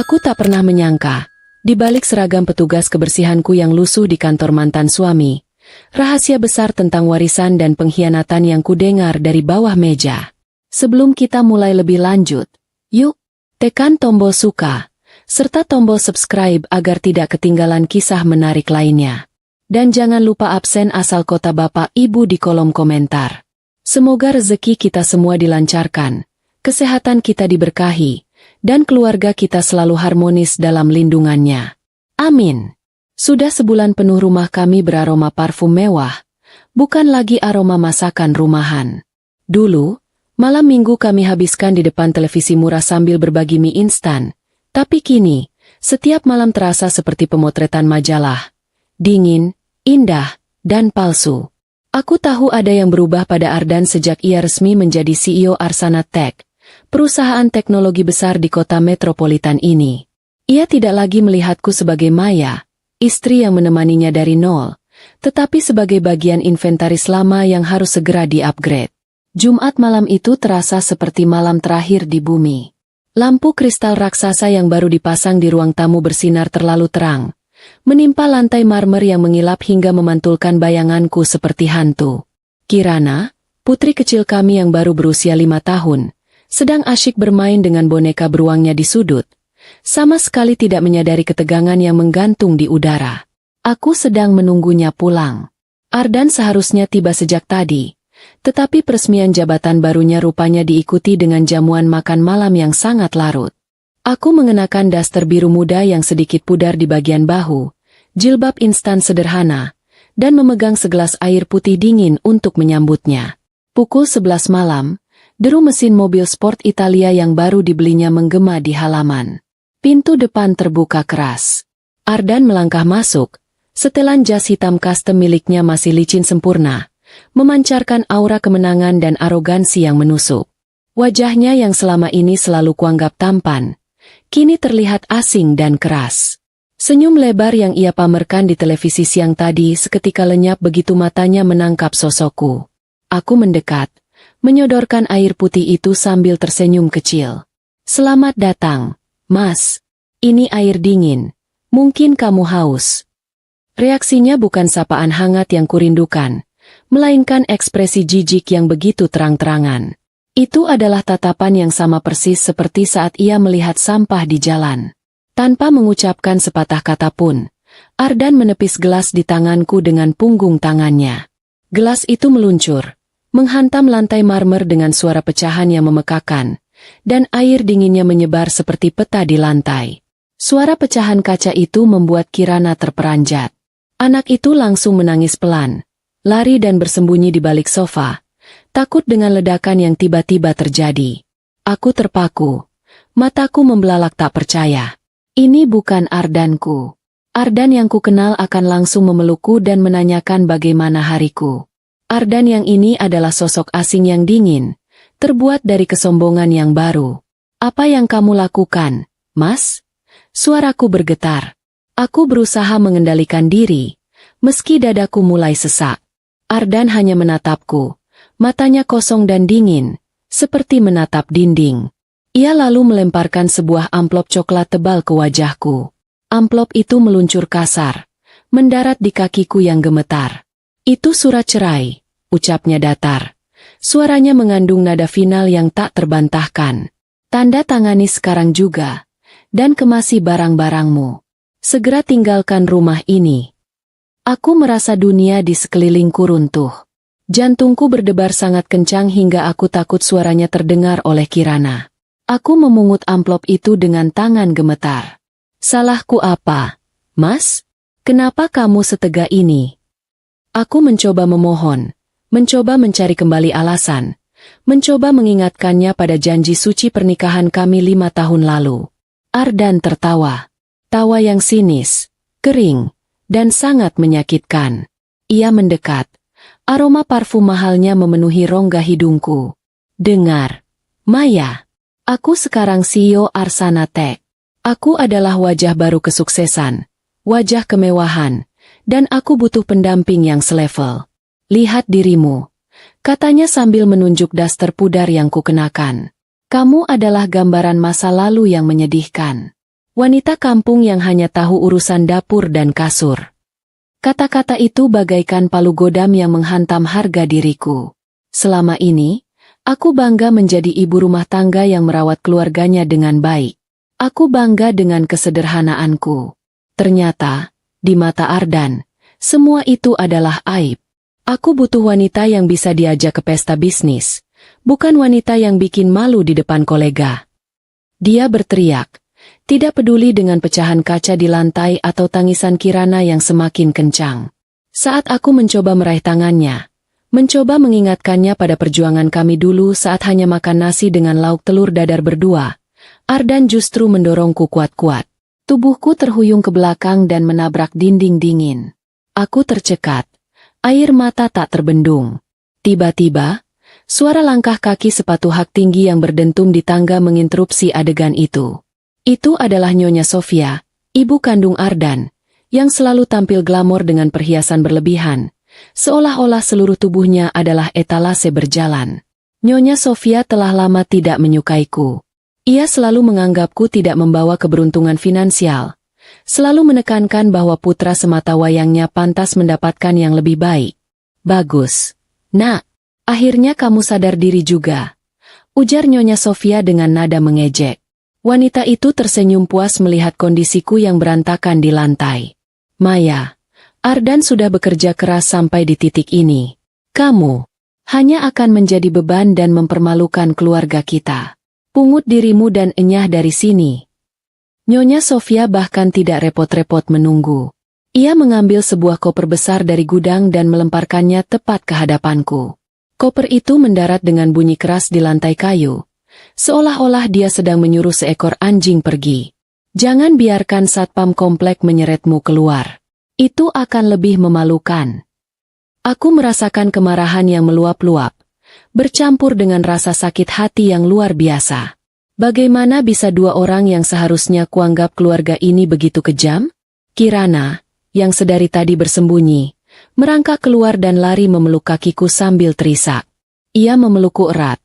Aku tak pernah menyangka, di balik seragam petugas kebersihanku yang lusuh di kantor mantan suami, rahasia besar tentang warisan dan pengkhianatan yang kudengar dari bawah meja. Sebelum kita mulai lebih lanjut, yuk, tekan tombol suka, serta tombol subscribe agar tidak ketinggalan kisah menarik lainnya. Dan jangan lupa absen asal kota Bapak Ibu di kolom komentar. Semoga rezeki kita semua dilancarkan, kesehatan kita diberkahi, dan keluarga kita selalu harmonis dalam lindungannya. Amin. Sudah sebulan penuh rumah kami beraroma parfum mewah, bukan lagi aroma masakan rumahan. Dulu, malam minggu kami habiskan di depan televisi murah sambil berbagi mie instan, tapi kini, setiap malam terasa seperti pemotretan majalah. Dingin, indah, dan palsu. Aku tahu ada yang berubah pada Ardan sejak ia resmi menjadi CEO Arsana Tech, perusahaan teknologi besar di kota metropolitan ini. Ia tidak lagi melihatku sebagai Maya, istri yang menemaninya dari nol, tetapi sebagai bagian inventaris lama yang harus segera di-upgrade. Jumat malam itu terasa seperti malam terakhir di bumi. Lampu kristal raksasa yang baru dipasang di ruang tamu bersinar terlalu terang, menimpa lantai marmer yang mengilap hingga memantulkan bayanganku seperti hantu. Kirana, putri kecil kami yang baru berusia 5 tahun, sedang asyik bermain dengan boneka beruangnya di sudut, sama sekali tidak menyadari ketegangan yang menggantung di udara. Aku sedang menunggunya pulang. Ardan seharusnya tiba sejak tadi, tetapi peresmian jabatan barunya rupanya diikuti dengan jamuan makan malam yang sangat larut. Aku mengenakan daster biru muda yang sedikit pudar di bagian bahu, jilbab instan sederhana, dan memegang segelas air putih dingin untuk menyambutnya. Pukul 11 malam, deru mesin mobil sport Italia yang baru dibelinya menggema di halaman. Pintu depan terbuka keras. Ardan melangkah masuk, setelan jas hitam custom miliknya masih licin sempurna, memancarkan aura kemenangan dan arogansi yang menusuk. Wajahnya yang selama ini selalu kuanggap tampan, kini terlihat asing dan keras. Senyum lebar yang ia pamerkan di televisi siang tadi seketika lenyap begitu matanya menangkap sosokku. Aku mendekat, menyodorkan air putih itu sambil tersenyum kecil. "Selamat datang, Mas. Ini air dingin. Mungkin kamu haus." Reaksinya bukan sapaan hangat yang kurindukan, melainkan ekspresi jijik yang begitu terang-terangan. Itu adalah tatapan yang sama persis seperti saat ia melihat sampah di jalan. Tanpa mengucapkan sepatah kata pun, Ardan menepis gelas di tanganku dengan punggung tangannya. Gelas itu meluncur, menghantam lantai marmer dengan suara pecahan yang memekakan, dan air dinginnya menyebar seperti peta di lantai. Suara pecahan kaca itu membuat Kirana terperanjat. Anak itu langsung menangis pelan, lari dan bersembunyi di balik sofa, takut dengan ledakan yang tiba-tiba terjadi. Aku terpaku, mataku membelalak tak percaya. Ini bukan Ardanku. Ardan yang kukenal akan langsung memelukku dan menanyakan bagaimana hariku. Ardan yang ini adalah sosok asing yang dingin, terbuat dari kesombongan yang baru. "Apa yang kamu lakukan, Mas?" Suaraku bergetar. Aku berusaha mengendalikan diri, meski dadaku mulai sesak. Ardan hanya menatapku, matanya kosong dan dingin, seperti menatap dinding. Ia lalu melemparkan sebuah amplop coklat tebal ke wajahku. Amplop itu meluncur kasar, mendarat di kakiku yang gemetar. "Itu surat cerai," ucapnya datar. Suaranya mengandung nada final yang tak terbantahkan. "Tanda tangani sekarang juga, dan kemasi barang-barangmu. Segera tinggalkan rumah ini." Aku merasa dunia di sekelilingku runtuh. Jantungku berdebar sangat kencang hingga aku takut suaranya terdengar oleh Kirana. Aku memungut amplop itu dengan tangan gemetar. "Salahku apa, Mas? Kenapa kamu setega ini?" Aku mencoba memohon, mencoba mencari kembali alasan, mencoba mengingatkannya pada janji suci pernikahan kami 5 tahun lalu. Ardan tertawa. Tawa yang sinis, kering, dan sangat menyakitkan. Ia mendekat. Aroma parfum mahalnya memenuhi rongga hidungku. "Dengar, Maya. Aku sekarang CEO Arsana Tech. Aku adalah wajah baru kesuksesan, wajah kemewahan, dan aku butuh pendamping yang selevel. Lihat dirimu," katanya sambil menunjuk daster pudar yang kukenakan. "Kamu adalah gambaran masa lalu yang menyedihkan. Wanita kampung yang hanya tahu urusan dapur dan kasur. Kata-kata itu bagaikan palu godam yang menghantam harga diriku. Selama ini, aku bangga menjadi ibu rumah tangga yang merawat keluarganya dengan baik. Aku bangga dengan kesederhanaanku. Ternyata, di mata Ardan, semua itu adalah aib. Aku butuh wanita yang bisa diajak ke pesta bisnis, bukan wanita yang bikin malu di depan kolega. Dia berteriak, tidak peduli dengan pecahan kaca di lantai atau tangisan Kirana yang semakin kencang. Saat aku mencoba meraih tangannya, mencoba mengingatkannya pada perjuangan kami dulu saat hanya makan nasi dengan lauk telur dadar berdua, Ardan justru mendorongku kuat-kuat. Tubuhku terhuyung ke belakang dan menabrak dinding dingin. Aku tercekat. Air mata tak terbendung. Tiba-tiba, suara langkah kaki sepatu hak tinggi yang berdentum di tangga menginterupsi adegan itu. Itu adalah Nyonya Sofia, ibu kandung Ardan, yang selalu tampil glamor dengan perhiasan berlebihan, seolah-olah seluruh tubuhnya adalah etalase berjalan. Nyonya Sofia telah lama tidak menyukaiku. Ia selalu menganggapku tidak membawa keberuntungan finansial, selalu menekankan bahwa putra semata wayangnya pantas mendapatkan yang lebih baik. Bagus. Nak, akhirnya kamu sadar diri juga, ujar Nyonya Sofia dengan nada mengejek. Wanita itu tersenyum puas melihat kondisiku yang berantakan di lantai. Maya, Ardan sudah bekerja keras sampai di titik ini. Kamu hanya akan menjadi beban dan mempermalukan keluarga kita. Pungut dirimu dan enyah dari sini. Nyonya Sofia bahkan tidak repot-repot menunggu. Ia mengambil sebuah koper besar dari gudang dan melemparkannya tepat ke hadapanku. Koper itu mendarat dengan bunyi keras di lantai kayu, seolah-olah dia sedang menyuruh seekor anjing pergi. Jangan biarkan satpam komplek menyeretmu keluar. Itu akan lebih memalukan. Aku merasakan kemarahan yang meluap-luap, bercampur dengan rasa sakit hati yang luar biasa. Bagaimana bisa dua orang yang seharusnya kuanggap keluarga ini begitu kejam? Kirana, yang sedari tadi bersembunyi, merangkak keluar dan lari memeluk kakiku sambil terisak. Ia memelukku erat.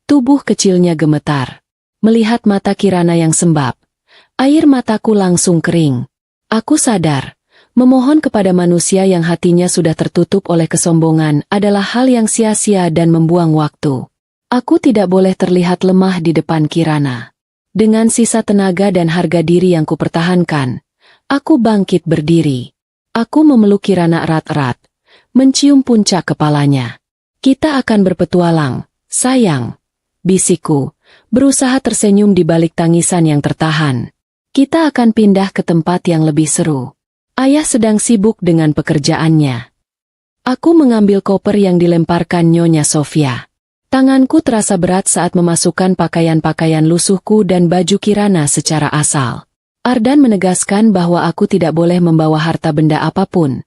Tubuh kecilnya gemetar. Melihat mata Kirana yang sembab, air mataku langsung kering. Aku sadar, memohon kepada manusia yang hatinya sudah tertutup oleh kesombongan adalah hal yang sia-sia dan membuang waktu. Aku tidak boleh terlihat lemah di depan Kirana. Dengan sisa tenaga dan harga diri yang kupertahankan, aku bangkit berdiri. Aku memeluk Kirana erat-erat, mencium puncak kepalanya. Kita akan berpetualang, sayang. Bisikku, berusaha tersenyum di balik tangisan yang tertahan. Kita akan pindah ke tempat yang lebih seru. Ayah sedang sibuk dengan pekerjaannya. Aku mengambil koper yang dilemparkan Nyonya Sofia. Tanganku terasa berat saat memasukkan pakaian-pakaian lusuhku dan baju Kirana secara asal. Ardan menegaskan bahwa aku tidak boleh membawa harta benda apapun,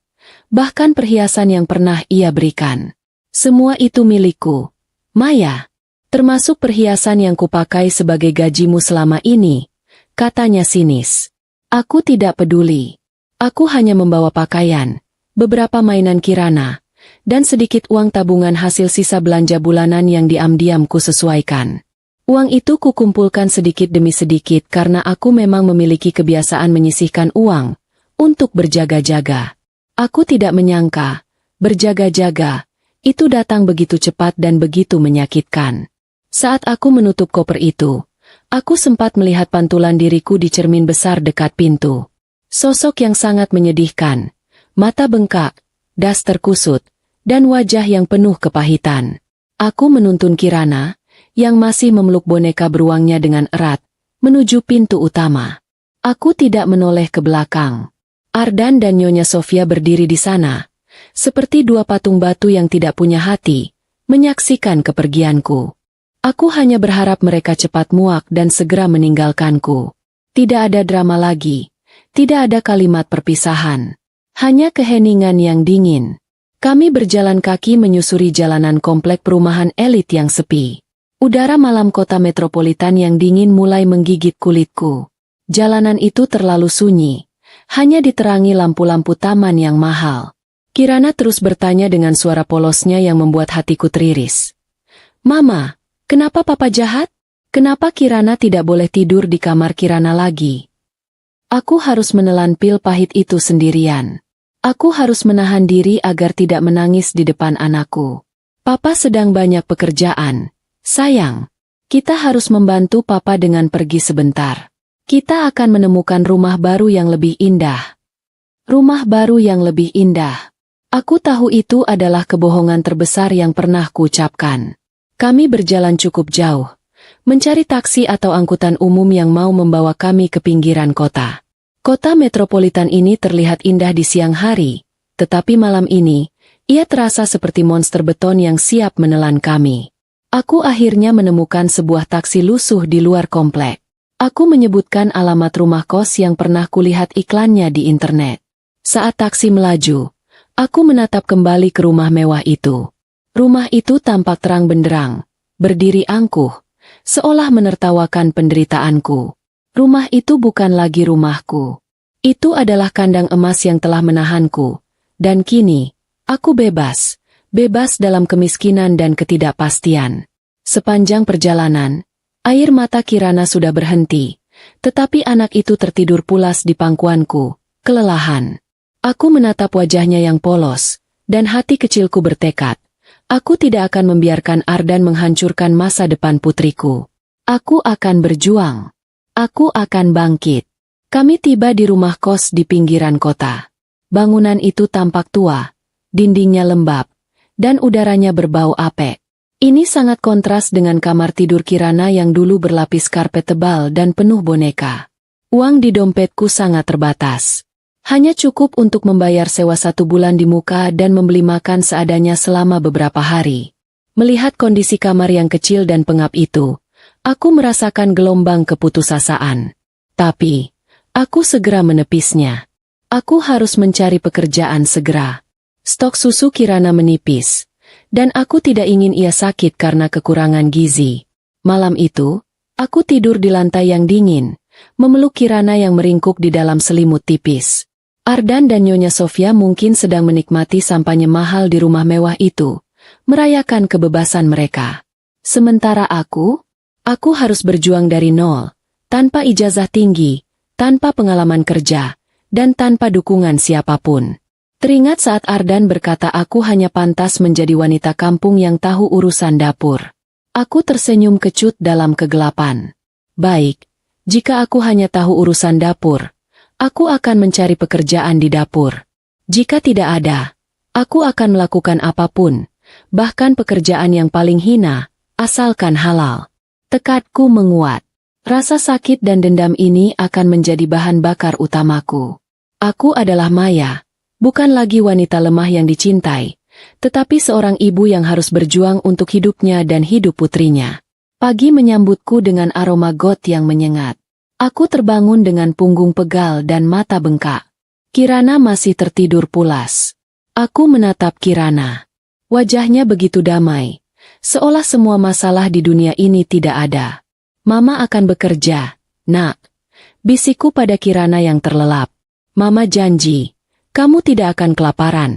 bahkan perhiasan yang pernah ia berikan. Semua itu milikku, Maya. Termasuk perhiasan yang kupakai sebagai gajimu selama ini, katanya sinis. Aku tidak peduli. Aku hanya membawa pakaian, beberapa mainan Kirana, dan sedikit uang tabungan hasil sisa belanja bulanan yang diam-diam ku sesuaikan. Uang itu kukumpulkan sedikit demi sedikit karena aku memang memiliki kebiasaan menyisihkan uang untuk berjaga-jaga. Aku tidak menyangka, berjaga-jaga, itu datang begitu cepat dan begitu menyakitkan. Saat aku menutup koper itu, aku sempat melihat pantulan diriku di cermin besar dekat pintu. Sosok yang sangat menyedihkan, mata bengkak, das terkusut, dan wajah yang penuh kepahitan. Aku menuntun Kirana, yang masih memeluk boneka beruangnya dengan erat, menuju pintu utama. Aku tidak menoleh ke belakang. Ardan dan Nyonya Sofia berdiri di sana, seperti dua patung batu yang tidak punya hati, menyaksikan kepergianku. Aku hanya berharap mereka cepat muak dan segera meninggalkanku. Tidak ada drama lagi, tidak ada kalimat perpisahan, hanya keheningan yang dingin. Kami berjalan kaki menyusuri jalanan komplek perumahan elit yang sepi. Udara malam kota metropolitan yang dingin mulai menggigit kulitku. Jalanan itu terlalu sunyi, hanya diterangi lampu-lampu taman yang mahal. Kirana terus bertanya dengan suara polosnya yang membuat hatiku teriris. Mama, kenapa papa jahat? Kenapa Kirana tidak boleh tidur di kamar Kirana lagi? Aku harus menelan pil pahit itu sendirian. Aku harus menahan diri agar tidak menangis di depan anakku. Papa sedang banyak pekerjaan. Sayang, kita harus membantu Papa dengan pergi sebentar. Kita akan menemukan rumah baru yang lebih indah. Rumah baru yang lebih indah. Aku tahu itu adalah kebohongan terbesar yang pernah kuucapkan. Kami berjalan cukup jauh, mencari taksi atau angkutan umum yang mau membawa kami ke pinggiran kota. Kota metropolitan ini terlihat indah di siang hari, tetapi malam ini, ia terasa seperti monster beton yang siap menelan kami. Aku akhirnya menemukan sebuah taksi lusuh di luar komplek. Aku menyebutkan alamat rumah kos yang pernah kulihat iklannya di internet. Saat taksi melaju, aku menatap kembali ke rumah mewah itu. Rumah itu tampak terang benderang, berdiri angkuh, seolah menertawakan penderitaanku. Rumah itu bukan lagi rumahku. Itu adalah kandang emas yang telah menahanku. Dan kini, aku bebas. Bebas dalam kemiskinan dan ketidakpastian. Sepanjang perjalanan, air mata Kirana sudah berhenti. Tetapi anak itu tertidur pulas di pangkuanku, kelelahan. Aku menatap wajahnya yang polos, dan hati kecilku bertekad. Aku tidak akan membiarkan Ardan menghancurkan masa depan putriku. Aku akan berjuang. Aku akan bangkit. Kami tiba di rumah kos di pinggiran kota. Bangunan itu tampak tua, dindingnya lembab, dan udaranya berbau apek. Ini sangat kontras dengan kamar tidur Kirana yang dulu berlapis karpet tebal dan penuh boneka. Uang di dompetku sangat terbatas. Hanya cukup untuk membayar sewa 1 bulan di muka dan membeli makan seadanya selama beberapa hari. Melihat kondisi kamar yang kecil dan pengap itu, aku merasakan gelombang keputusasaan. Tapi, aku segera menepisnya. Aku harus mencari pekerjaan segera. Stok susu Kirana menipis, dan aku tidak ingin ia sakit karena kekurangan gizi. Malam itu, aku tidur di lantai yang dingin, memeluk Kirana yang meringkuk di dalam selimut tipis. Ardan dan Nyonya Sofia mungkin sedang menikmati sampahnya mahal di rumah mewah itu, merayakan kebebasan mereka. Sementara aku harus berjuang dari nol, tanpa ijazah tinggi, tanpa pengalaman kerja, dan tanpa dukungan siapapun. Teringat saat Ardan berkata aku hanya pantas menjadi wanita kampung yang tahu urusan dapur. Aku tersenyum kecut dalam kegelapan. Baik, jika aku hanya tahu urusan dapur, aku akan mencari pekerjaan di dapur. Jika tidak ada, aku akan melakukan apapun, bahkan pekerjaan yang paling hina, asalkan halal. Tekadku menguat. Rasa sakit dan dendam ini akan menjadi bahan bakar utamaku. Aku adalah Maya, bukan lagi wanita lemah yang dicintai, tetapi seorang ibu yang harus berjuang untuk hidupnya dan hidup putrinya. Pagi menyambutku dengan aroma got yang menyengat. Aku terbangun dengan punggung pegal dan mata bengkak. Kirana masih tertidur pulas. Aku menatap Kirana. Wajahnya begitu damai, seolah semua masalah di dunia ini tidak ada. Mama akan bekerja, nak. Bisikku pada Kirana yang terlelap. Mama janji, kamu tidak akan kelaparan.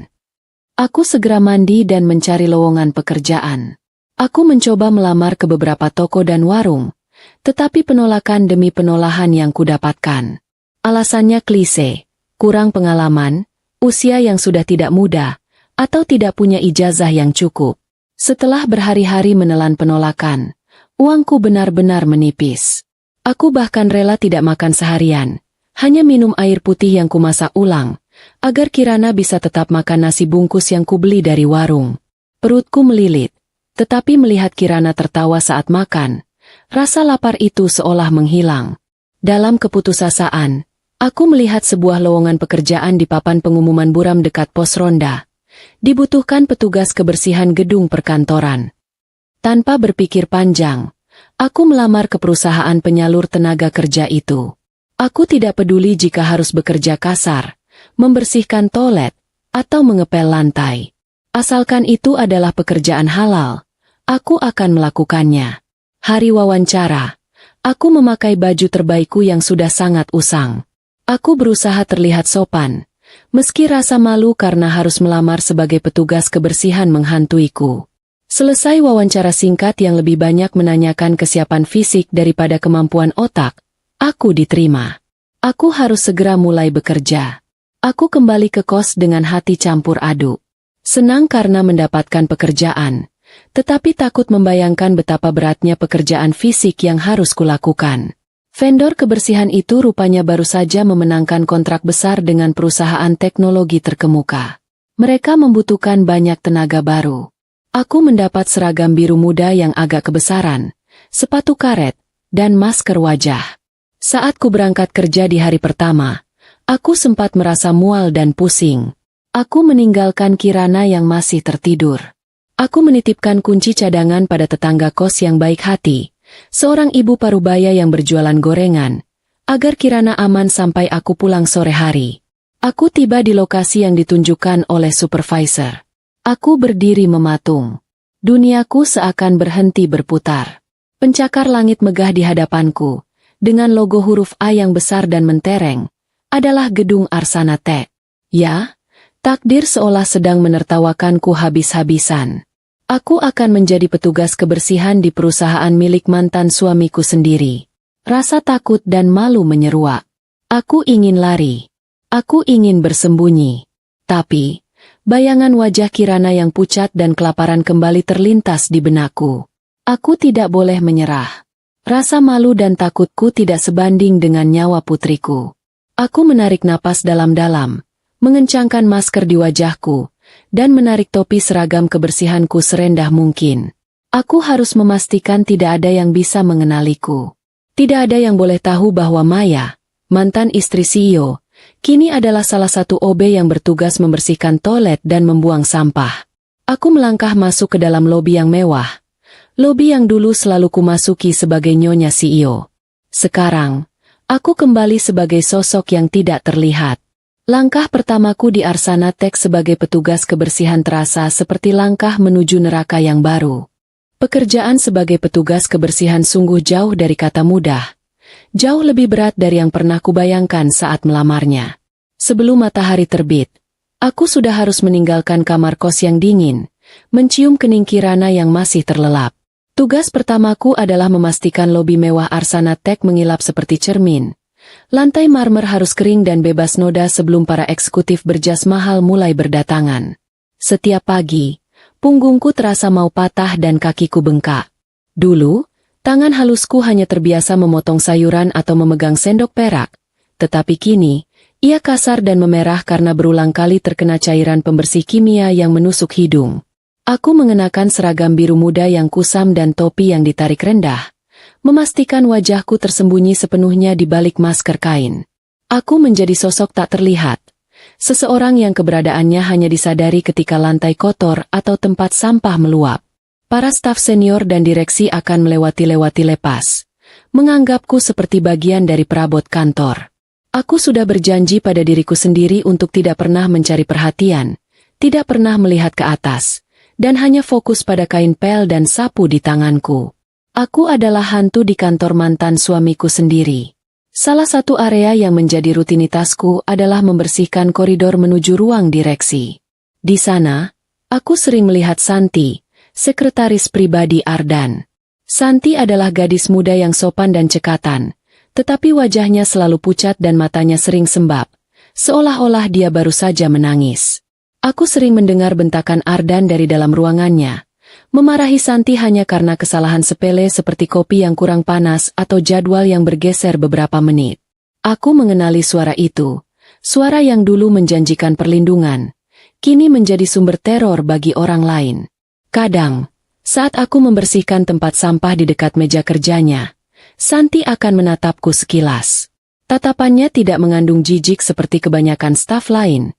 Aku segera mandi dan mencari lowongan pekerjaan. Aku mencoba melamar ke beberapa toko dan warung, tetapi penolakan demi penolahan yang kudapatkan. Alasannya klise, kurang pengalaman, usia yang sudah tidak muda, atau tidak punya ijazah yang cukup. Setelah berhari-hari menelan penolakan, uangku benar-benar menipis. Aku bahkan rela tidak makan seharian, hanya minum air putih yang kumasak ulang, agar Kirana bisa tetap makan nasi bungkus yang kubeli dari warung. Perutku melilit, tetapi melihat Kirana tertawa saat makan, rasa lapar itu seolah menghilang. Dalam keputusasaan, aku melihat sebuah lowongan pekerjaan di papan pengumuman buram dekat pos ronda. Dibutuhkan petugas kebersihan gedung perkantoran. Tanpa berpikir panjang, aku melamar ke perusahaan penyalur tenaga kerja itu. Aku tidak peduli jika harus bekerja kasar, membersihkan toilet, atau mengepel lantai. Asalkan itu adalah pekerjaan halal, aku akan melakukannya. Hari wawancara, aku memakai baju terbaikku yang sudah sangat usang. Aku berusaha terlihat sopan, meski rasa malu karena harus melamar sebagai petugas kebersihan menghantuiku. Selesai wawancara singkat yang lebih banyak menanyakan kesiapan fisik daripada kemampuan otak, aku diterima. Aku harus segera mulai bekerja. Aku kembali ke kos dengan hati campur aduk. Senang karena mendapatkan pekerjaan, tetapi takut membayangkan betapa beratnya pekerjaan fisik yang harus kulakukan. Vendor kebersihan itu rupanya baru saja memenangkan kontrak besar dengan perusahaan teknologi terkemuka. Mereka membutuhkan banyak tenaga baru. Aku mendapat seragam biru muda yang agak kebesaran, sepatu karet, dan masker wajah. Saat ku berangkat kerja di hari pertama, aku sempat merasa mual dan pusing. Aku meninggalkan Kirana yang masih tertidur. Aku menitipkan kunci cadangan pada tetangga kos yang baik hati, seorang ibu parubaya yang berjualan gorengan, agar Kirana aman sampai aku pulang sore hari. Aku tiba di lokasi yang ditunjukkan oleh supervisor. Aku berdiri mematung. Duniaku seakan berhenti berputar. Pencakar langit megah di hadapanku, dengan logo huruf A yang besar dan mentereng, adalah gedung Arsana Tech. Ya, takdir seolah sedang menertawakanku habis-habisan. Aku akan menjadi petugas kebersihan di perusahaan milik mantan suamiku sendiri. Rasa takut dan malu menyeruak. Aku ingin lari. Aku ingin bersembunyi. Tapi, bayangan wajah Kirana yang pucat dan kelaparan kembali terlintas di benakku. Aku tidak boleh menyerah. Rasa malu dan takutku tidak sebanding dengan nyawa putriku. Aku menarik napas dalam-dalam, mengencangkan masker di wajahku, dan menarik topi seragam kebersihanku serendah mungkin. Aku harus memastikan tidak ada yang bisa mengenaliku. Tidak ada yang boleh tahu bahwa Maya, mantan istri CEO, kini adalah salah satu OB yang bertugas membersihkan toilet dan membuang sampah. Aku melangkah masuk ke dalam lobi yang mewah. Lobi yang dulu selalu kumasuki sebagai nyonya CEO. Sekarang, aku kembali sebagai sosok yang tidak terlihat. Langkah pertamaku di Arsana Tech sebagai petugas kebersihan terasa seperti langkah menuju neraka yang baru. Pekerjaan sebagai petugas kebersihan sungguh jauh dari kata mudah. Jauh lebih berat dari yang pernah kubayangkan saat melamarnya. Sebelum matahari terbit, aku sudah harus meninggalkan kamar kos yang dingin, mencium kening Kirana yang masih terlelap. Tugas pertamaku adalah memastikan lobi mewah Arsana Tech mengilap seperti cermin. Lantai marmer harus kering dan bebas noda sebelum para eksekutif berjas mahal mulai berdatangan. Setiap pagi, punggungku terasa mau patah dan kakiku bengkak. Dulu, tangan halusku hanya terbiasa memotong sayuran atau memegang sendok perak. Tetapi kini, ia kasar dan memerah karena berulang kali terkena cairan pembersih kimia yang menusuk hidung. Aku mengenakan seragam biru muda yang kusam dan topi yang ditarik rendah, memastikan wajahku tersembunyi sepenuhnya di balik masker kain. Aku menjadi sosok tak terlihat. Seseorang yang keberadaannya hanya disadari ketika lantai kotor atau tempat sampah meluap. Para staf senior dan direksi akan melewati lepas, menganggapku seperti bagian dari perabot kantor. Aku sudah berjanji pada diriku sendiri untuk tidak pernah mencari perhatian, tidak pernah melihat ke atas, dan hanya fokus pada kain pel dan sapu di tanganku. Aku adalah hantu di kantor mantan suamiku sendiri. Salah satu area yang menjadi rutinitasku adalah membersihkan koridor menuju ruang direksi. Di sana, aku sering melihat Santi, sekretaris pribadi Ardan. Santi adalah gadis muda yang sopan dan cekatan, tetapi wajahnya selalu pucat dan matanya sering sembab, seolah-olah dia baru saja menangis. Aku sering mendengar bentakan Ardan dari dalam ruangannya, memarahi Santi hanya karena kesalahan sepele seperti kopi yang kurang panas atau jadwal yang bergeser beberapa menit. Aku mengenali suara itu, suara yang dulu menjanjikan perlindungan, kini menjadi sumber teror bagi orang lain. Kadang, saat aku membersihkan tempat sampah di dekat meja kerjanya, Santi akan menatapku sekilas. Tatapannya tidak mengandung jijik seperti kebanyakan staf lain,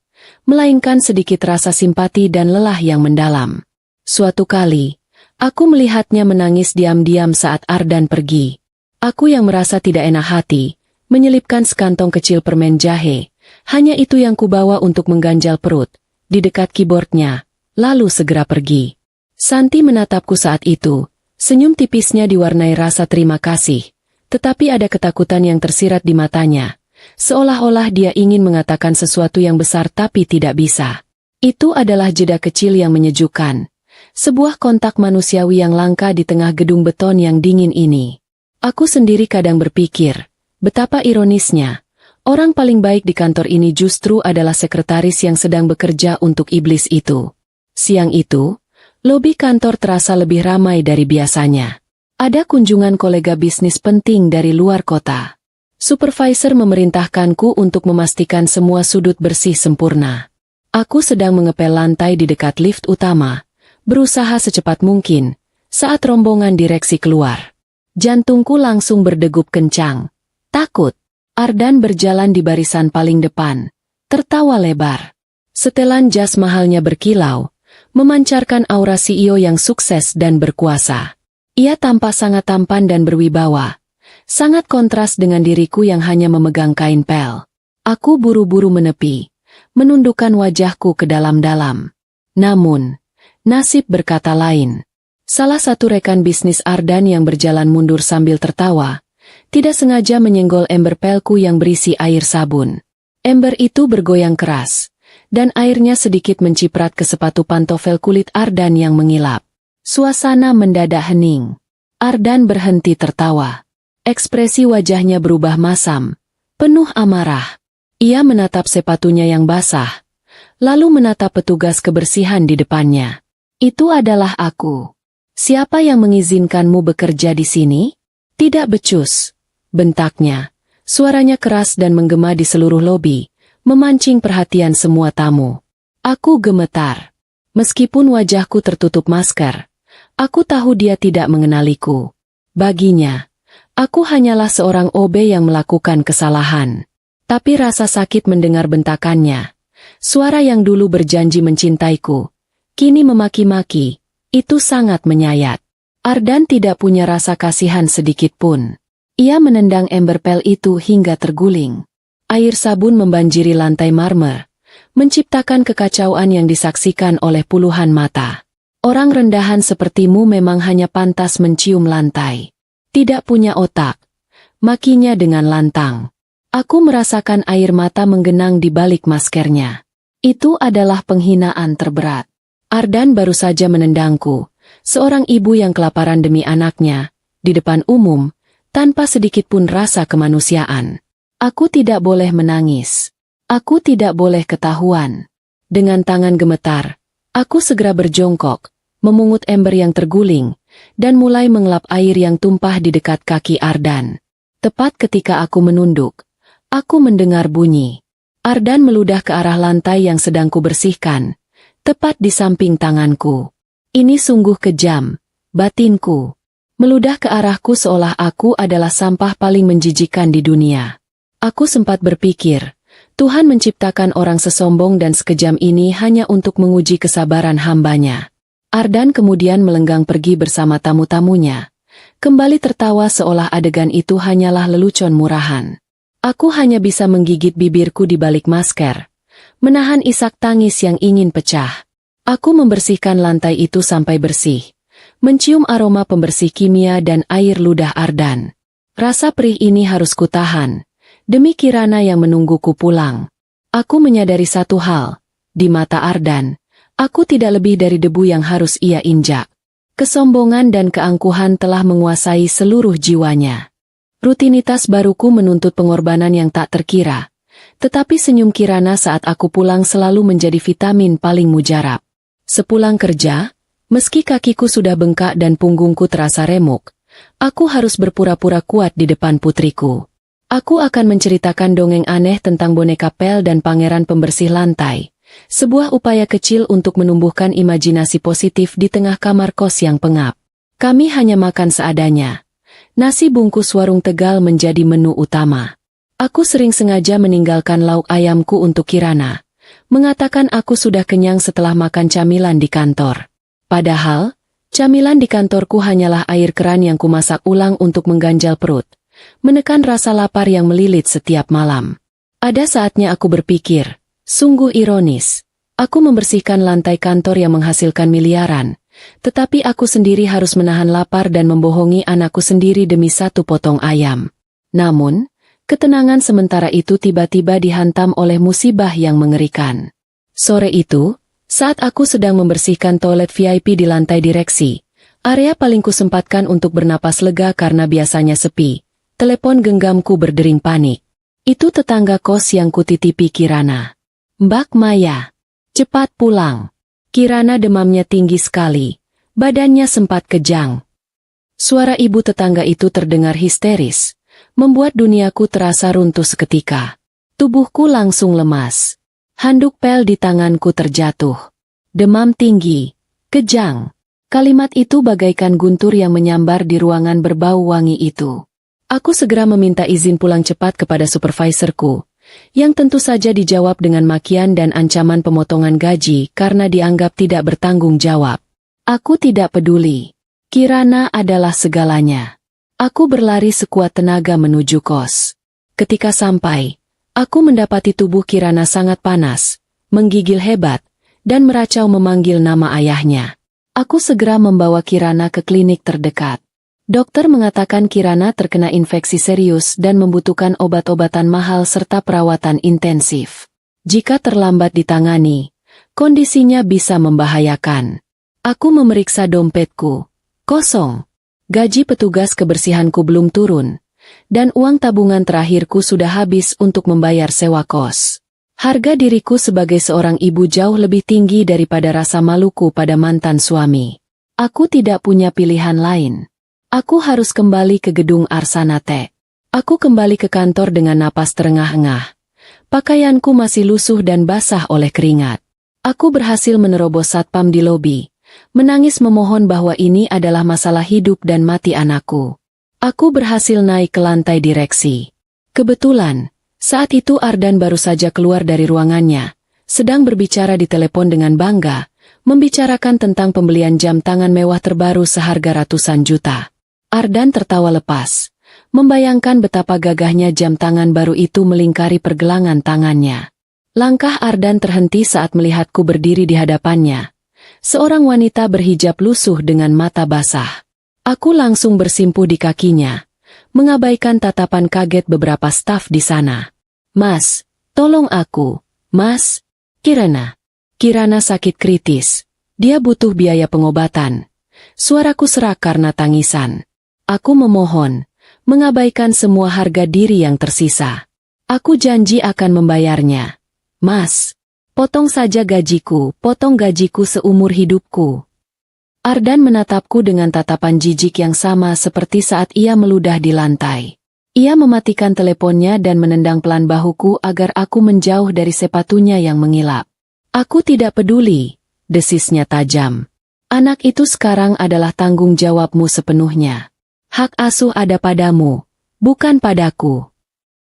melainkan sedikit rasa simpati dan lelah yang mendalam. Suatu kali, aku melihatnya menangis diam-diam saat Ardan pergi. Aku yang merasa tidak enak hati, menyelipkan sekantong kecil permen jahe, hanya itu yang kubawa untuk mengganjal perut, di dekat keyboardnya, lalu segera pergi. Santi menatapku saat itu, senyum tipisnya diwarnai rasa terima kasih, tetapi ada ketakutan yang tersirat di matanya, seolah-olah dia ingin mengatakan sesuatu yang besar tapi tidak bisa. Itu adalah jeda kecil yang menyejukkan, sebuah kontak manusiawi yang langka di tengah gedung beton yang dingin ini. Aku sendiri kadang berpikir, betapa ironisnya, Orang paling baik di kantor ini justru adalah sekretaris yang sedang bekerja untuk iblis itu. Siang itu, lobi kantor terasa lebih ramai dari biasanya. Ada kunjungan kolega bisnis penting dari luar kota. Supervisor memerintahkanku untuk memastikan semua sudut bersih sempurna. Aku sedang mengepel lantai di dekat lift utama, berusaha secepat mungkin, saat rombongan direksi keluar. Jantungku langsung berdegup kencang. Takut. Ardan berjalan di barisan paling depan, tertawa lebar. Setelan jas mahalnya berkilau, memancarkan aura CEO yang sukses dan berkuasa. Ia tampak sangat tampan dan berwibawa, sangat kontras dengan diriku yang hanya memegang kain pel. Aku buru-buru menepi, menundukkan wajahku ke dalam-dalam. Namun, nasib berkata lain. Salah satu rekan bisnis Ardan yang berjalan mundur sambil tertawa, tidak sengaja menyenggol ember pelku yang berisi air sabun. Ember itu bergoyang keras, dan airnya sedikit menciprat ke sepatu pantofel kulit Ardan yang mengilap. Suasana mendadak hening. Ardan berhenti tertawa. Ekspresi wajahnya berubah masam, penuh amarah. Ia menatap sepatunya yang basah, lalu menatap petugas kebersihan di depannya. Itu adalah aku. Siapa yang mengizinkanmu bekerja di sini? Tidak becus, bentaknya. Suaranya keras dan menggema di seluruh lobi, memancing perhatian semua tamu. Aku gemetar. Meskipun wajahku tertutup masker, aku tahu dia tidak mengenaliku. Baginya, aku hanyalah seorang OB yang melakukan kesalahan. Tapi rasa sakit mendengar bentakannya. Suara yang dulu berjanji mencintaiku, kini memaki-maki, itu sangat menyayat. Ardan tidak punya rasa kasihan sedikit pun. Ia menendang ember pel itu hingga terguling. Air sabun membanjiri lantai marmer, menciptakan kekacauan yang disaksikan oleh puluhan mata. Orang rendahan sepertimu memang hanya pantas mencium lantai. Tidak punya otak. Makinya dengan lantang. Aku merasakan air mata menggenang di balik maskernya. Itu adalah penghinaan terberat. Ardan baru saja menendangku, seorang ibu yang kelaparan demi anaknya, di depan umum, tanpa sedikit pun rasa kemanusiaan. Aku tidak boleh menangis. Aku tidak boleh ketahuan. Dengan tangan gemetar, aku segera berjongkok, memungut ember yang terguling, dan mulai mengelap air yang tumpah di dekat kaki Ardan. Tepat ketika aku menunduk, aku mendengar bunyi. Ardan meludah ke arah lantai yang sedang kubersihkan, tepat di samping tanganku. Ini sungguh kejam, batinku. Meludah ke arahku seolah aku adalah sampah paling menjijikkan di dunia. Aku sempat berpikir, Tuhan menciptakan orang sesombong dan sekejam ini hanya untuk menguji kesabaran hambanya. Ardan kemudian melenggang pergi bersama tamu-tamunya. Kembali tertawa seolah adegan itu hanyalah lelucon murahan. Aku hanya bisa menggigit bibirku di balik masker, menahan isak tangis yang ingin pecah. Aku membersihkan lantai itu sampai bersih, mencium aroma pembersih kimia dan air ludah Ardan. Rasa perih ini harus kutahan, demi Kirana yang menungguku pulang. Aku menyadari satu hal, di mata Ardan, aku tidak lebih dari debu yang harus ia injak. Kesombongan dan keangkuhan telah menguasai seluruh jiwanya. Rutinitas baruku menuntut pengorbanan yang tak terkira, tetapi senyum Kirana saat aku pulang selalu menjadi vitamin paling mujarab. Sepulang kerja, meski kakiku sudah bengkak dan punggungku terasa remuk, aku harus berpura-pura kuat di depan putriku. Aku akan menceritakan dongeng aneh tentang boneka pel dan pangeran pembersih lantai, sebuah upaya kecil untuk menumbuhkan imajinasi positif di tengah kamar kos yang pengap. Kami hanya makan seadanya. Nasi bungkus warung Tegal menjadi menu utama. Aku sering sengaja meninggalkan lauk ayamku untuk Kirana, mengatakan aku sudah kenyang setelah makan camilan di kantor. Padahal, camilan di kantorku hanyalah air keran yang kumasak ulang untuk mengganjal perut, menekan rasa lapar yang melilit setiap malam. Ada saatnya aku berpikir, sungguh ironis, aku membersihkan lantai kantor yang menghasilkan miliaran, tetapi aku sendiri harus menahan lapar dan membohongi anakku sendiri demi satu potong ayam. Namun, ketenangan sementara itu tiba-tiba dihantam oleh musibah yang mengerikan. Sore itu, saat aku sedang membersihkan toilet VIP di lantai direksi, area paling kusempatkan untuk bernapas lega karena biasanya sepi, telepon genggamku berdering panik. Itu tetangga kos yang kutitipi Kirana. Mbak Maya, cepat pulang. Kirana demamnya tinggi sekali, badannya sempat kejang. Suara ibu tetangga itu terdengar histeris, membuat duniaku terasa runtuh seketika. Tubuhku langsung lemas. Handuk pel di tanganku terjatuh. Demam tinggi, kejang. Kalimat itu bagaikan guntur yang menyambar di ruangan berbau wangi itu. Aku segera meminta izin pulang cepat kepada supervisorku, yang tentu saja dijawab dengan makian dan ancaman pemotongan gaji karena dianggap tidak bertanggung jawab. Aku tidak peduli. Kirana adalah segalanya. Aku berlari sekuat tenaga menuju kos. Ketika sampai, aku mendapati tubuh Kirana sangat panas, menggigil hebat, dan meracau memanggil nama ayahnya. Aku segera membawa Kirana ke klinik terdekat. Dokter mengatakan Kirana terkena infeksi serius dan membutuhkan obat-obatan mahal serta perawatan intensif. Jika terlambat ditangani, kondisinya bisa membahayakan. Aku memeriksa dompetku. Kosong. Gaji petugas kebersihanku belum turun, dan uang tabungan terakhirku sudah habis untuk membayar sewa kos. Harga diriku sebagai seorang ibu jauh lebih tinggi daripada rasa maluku pada mantan suami. Aku tidak punya pilihan lain. Aku harus kembali ke gedung Arsanate. Aku kembali ke kantor dengan napas terengah-engah. Pakaianku masih lusuh dan basah oleh keringat. Aku berhasil menerobos satpam di lobi, menangis memohon bahwa ini adalah masalah hidup dan mati anakku. Aku berhasil naik ke lantai direksi. Kebetulan, saat itu Ardan baru saja keluar dari ruangannya, sedang berbicara di telepon dengan bangga, membicarakan tentang pembelian jam tangan mewah terbaru seharga ratusan juta. Ardan tertawa lepas, membayangkan betapa gagahnya jam tangan baru itu melingkari pergelangan tangannya. Langkah Ardan terhenti saat melihatku berdiri di hadapannya. Seorang wanita berhijab lusuh dengan mata basah. Aku langsung bersimpuh di kakinya, mengabaikan tatapan kaget beberapa staf di sana. Mas, tolong aku, Mas. Kirana. Kirana sakit kritis. Dia butuh biaya pengobatan. Suaraku serak karena tangisan. Aku memohon, mengabaikan semua harga diri yang tersisa. Aku janji akan membayarnya. Mas, potong saja gajiku, potong gajiku seumur hidupku. Ardan menatapku dengan tatapan jijik yang sama seperti saat ia meludah di lantai. Ia mematikan teleponnya dan menendang pelan bahuku agar aku menjauh dari sepatunya yang mengilap. Aku tidak peduli, desisnya tajam. Anak itu sekarang adalah tanggung jawabmu sepenuhnya. Hak asuh ada padamu, bukan padaku.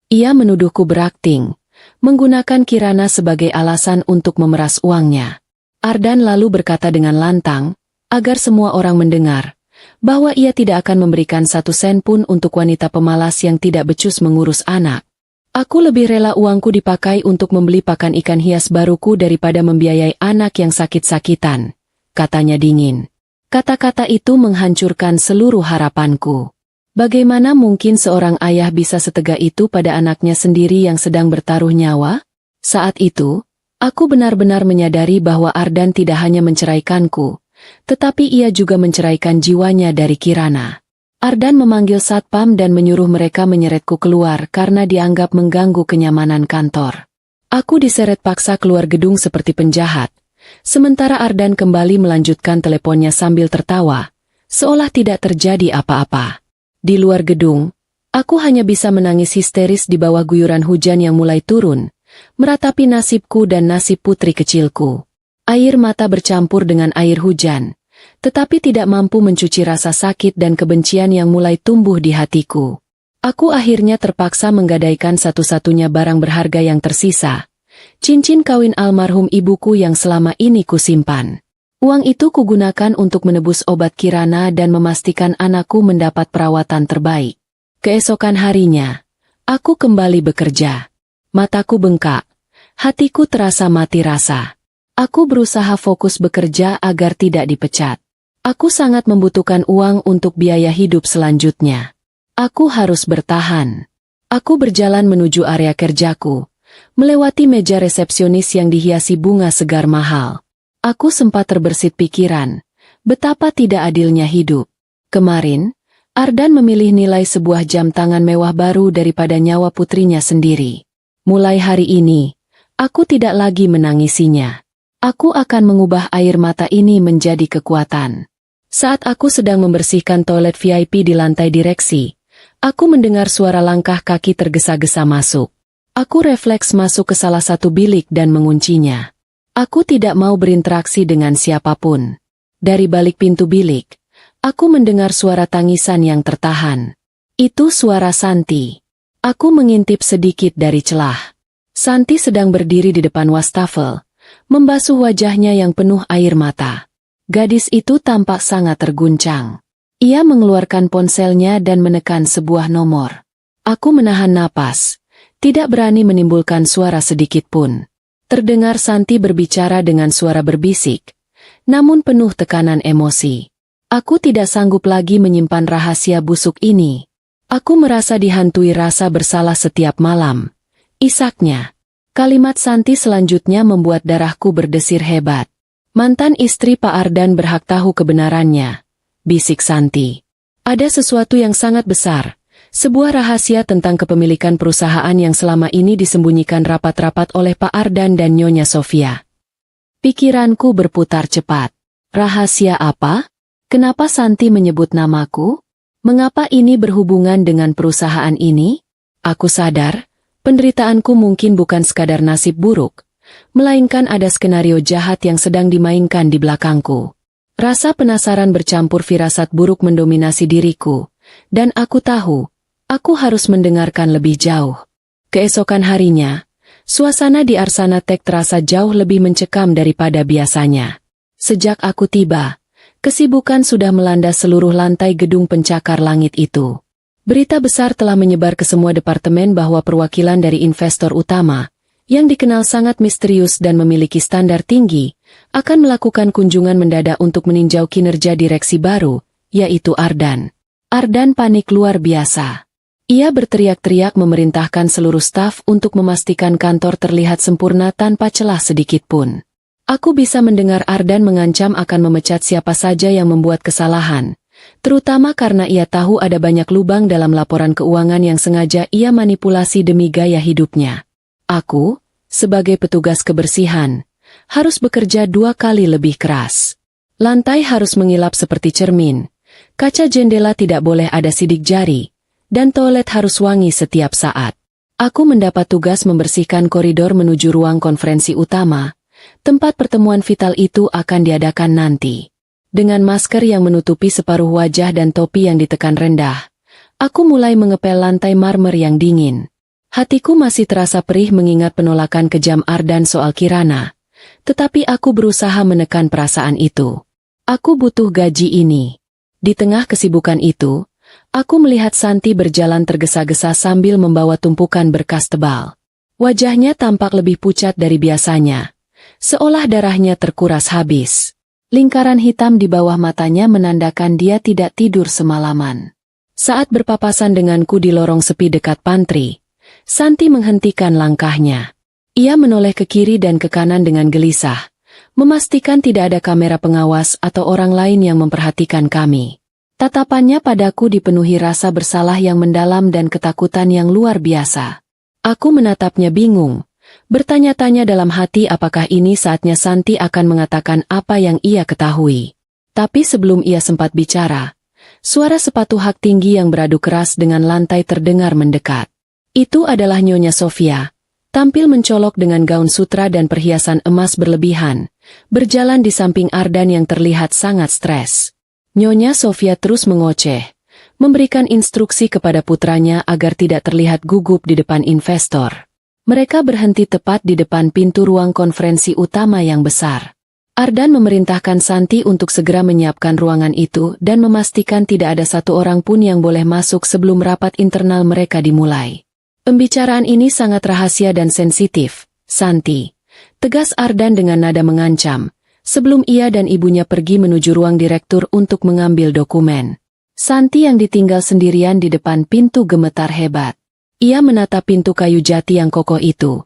Ia menuduhku berakting, menggunakan Kirana sebagai alasan untuk memeras uangnya. Ardan lalu berkata dengan lantang, agar semua orang mendengar, bahwa ia tidak akan memberikan 1 sen pun untuk wanita pemalas yang tidak becus mengurus anak. Aku lebih rela uangku dipakai untuk membeli pakan ikan hias baruku daripada membiayai anak yang sakit-sakitan, katanya dingin. Kata-kata itu menghancurkan seluruh harapanku. Bagaimana mungkin seorang ayah bisa setega itu pada anaknya sendiri yang sedang bertaruh nyawa? Saat itu, aku benar-benar menyadari bahwa Ardan tidak hanya menceraikanku, tetapi ia juga menceraikan jiwanya dari Kirana. Ardan memanggil satpam dan menyuruh mereka menyeretku keluar karena dianggap mengganggu kenyamanan kantor. Aku diseret paksa keluar gedung seperti penjahat. Sementara Ardan kembali melanjutkan teleponnya sambil tertawa, seolah tidak terjadi apa-apa. Di luar gedung, aku hanya bisa menangis histeris di bawah guyuran hujan yang mulai turun, meratapi nasibku dan nasib putri kecilku. Air mata bercampur dengan air hujan, tetapi tidak mampu mencuci rasa sakit dan kebencian yang mulai tumbuh di hatiku. Aku akhirnya terpaksa menggadaikan satu-satunya barang berharga yang tersisa, cincin kawin almarhum ibuku yang selama ini kusimpan. Uang itu kugunakan untuk menebus obat Kirana dan memastikan anakku mendapat perawatan terbaik. Keesokan harinya, aku kembali bekerja. Mataku bengkak, hatiku terasa mati rasa. Aku berusaha fokus bekerja agar tidak dipecat. Aku sangat membutuhkan uang untuk biaya hidup selanjutnya. Aku harus bertahan. Aku berjalan menuju area kerjaku, melewati meja resepsionis yang dihiasi bunga segar mahal. Aku sempat terbersit pikiran, betapa tidak adilnya hidup. Kemarin, Ardan memilih nilai sebuah jam tangan mewah baru daripada nyawa putrinya sendiri. Mulai hari ini, aku tidak lagi menangisinya. Aku akan mengubah air mata ini menjadi kekuatan. Saat aku sedang membersihkan toilet VIP di lantai direksi, aku mendengar suara langkah kaki tergesa-gesa masuk. Aku refleks masuk ke salah satu bilik dan menguncinya. Aku tidak mau berinteraksi dengan siapapun. Dari balik pintu bilik, aku mendengar suara tangisan yang tertahan. Itu suara Santi. Aku mengintip sedikit dari celah. Santi sedang berdiri di depan wastafel, membasuh wajahnya yang penuh air mata. Gadis itu tampak sangat terguncang. Ia mengeluarkan ponselnya dan menekan sebuah nomor. Aku menahan napas, tidak berani menimbulkan suara sedikit pun. Terdengar Santi berbicara dengan suara berbisik, namun penuh tekanan emosi. Aku tidak sanggup lagi menyimpan rahasia busuk ini. Aku merasa dihantui rasa bersalah setiap malam. Isaknya. Kalimat Santi selanjutnya membuat darahku berdesir hebat. Mantan istri Pak Ardan berhak tahu kebenarannya, bisik Santi. Ada sesuatu yang sangat besar, sebuah rahasia tentang kepemilikan perusahaan yang selama ini disembunyikan rapat-rapat oleh Pak Ardan dan Nyonya Sofia. Pikiranku berputar cepat. Rahasia apa? Kenapa Santi menyebut namaku? Mengapa ini berhubungan dengan perusahaan ini? Aku sadar, penderitaanku mungkin bukan sekadar nasib buruk, melainkan ada skenario jahat yang sedang dimainkan di belakangku. Rasa penasaran bercampur firasat buruk mendominasi diriku, dan aku tahu, aku harus mendengarkan lebih jauh. Keesokan harinya, suasana di Arsana Tech terasa jauh lebih mencekam daripada biasanya. Sejak aku tiba, kesibukan sudah melanda seluruh lantai gedung pencakar langit itu. Berita besar telah menyebar ke semua departemen bahwa perwakilan dari investor utama, yang dikenal sangat misterius dan memiliki standar tinggi, akan melakukan kunjungan mendadak untuk meninjau kinerja direksi baru, yaitu Ardan. Ardan panik luar biasa. Ia berteriak-teriak memerintahkan seluruh staf untuk memastikan kantor terlihat sempurna tanpa celah sedikit pun. Aku bisa mendengar Ardan mengancam akan memecat siapa saja yang membuat kesalahan, terutama karena ia tahu ada banyak lubang dalam laporan keuangan yang sengaja ia manipulasi demi gaya hidupnya. Aku, sebagai petugas kebersihan, harus bekerja 2 kali lebih keras. Lantai harus mengilap seperti cermin, kaca jendela tidak boleh ada sidik jari, dan toilet harus wangi setiap saat. Aku mendapat tugas membersihkan koridor menuju ruang konferensi utama, tempat pertemuan vital itu akan diadakan nanti. Dengan masker yang menutupi separuh wajah dan topi yang ditekan rendah, aku mulai mengepel lantai marmer yang dingin. Hatiku masih terasa perih mengingat penolakan kejam Ardan soal Kirana, tetapi aku berusaha menekan perasaan itu. Aku butuh gaji ini. Di tengah kesibukan itu, aku melihat Santi berjalan tergesa-gesa sambil membawa tumpukan berkas tebal. Wajahnya tampak lebih pucat dari biasanya, seolah darahnya terkuras habis. Lingkaran hitam di bawah matanya menandakan dia tidak tidur semalaman. Saat berpapasan denganku di lorong sepi dekat pantry, Santi menghentikan langkahnya. Ia menoleh ke kiri dan ke kanan dengan gelisah, memastikan tidak ada kamera pengawas atau orang lain yang memperhatikan kami. Tatapannya padaku dipenuhi rasa bersalah yang mendalam dan ketakutan yang luar biasa. Aku menatapnya bingung, bertanya-tanya dalam hati apakah ini saatnya Santi akan mengatakan apa yang ia ketahui. Tapi sebelum ia sempat bicara, suara sepatu hak tinggi yang beradu keras dengan lantai terdengar mendekat. Itu adalah Nyonya Sofia, tampil mencolok dengan gaun sutra dan perhiasan emas berlebihan, berjalan di samping Ardan yang terlihat sangat stres. Nyonya Sofia terus mengoceh, memberikan instruksi kepada putranya agar tidak terlihat gugup di depan investor. Mereka berhenti tepat di depan pintu ruang konferensi utama yang besar. Ardan memerintahkan Santi untuk segera menyiapkan ruangan itu dan memastikan tidak ada satu orang pun yang boleh masuk sebelum rapat internal mereka dimulai. Pembicaraan ini sangat rahasia dan sensitif, Santi, tegas Ardan dengan nada mengancam, sebelum ia dan ibunya pergi menuju ruang direktur untuk mengambil dokumen. Santi yang ditinggal sendirian di depan pintu gemetar hebat. Ia menatap pintu kayu jati yang kokoh itu,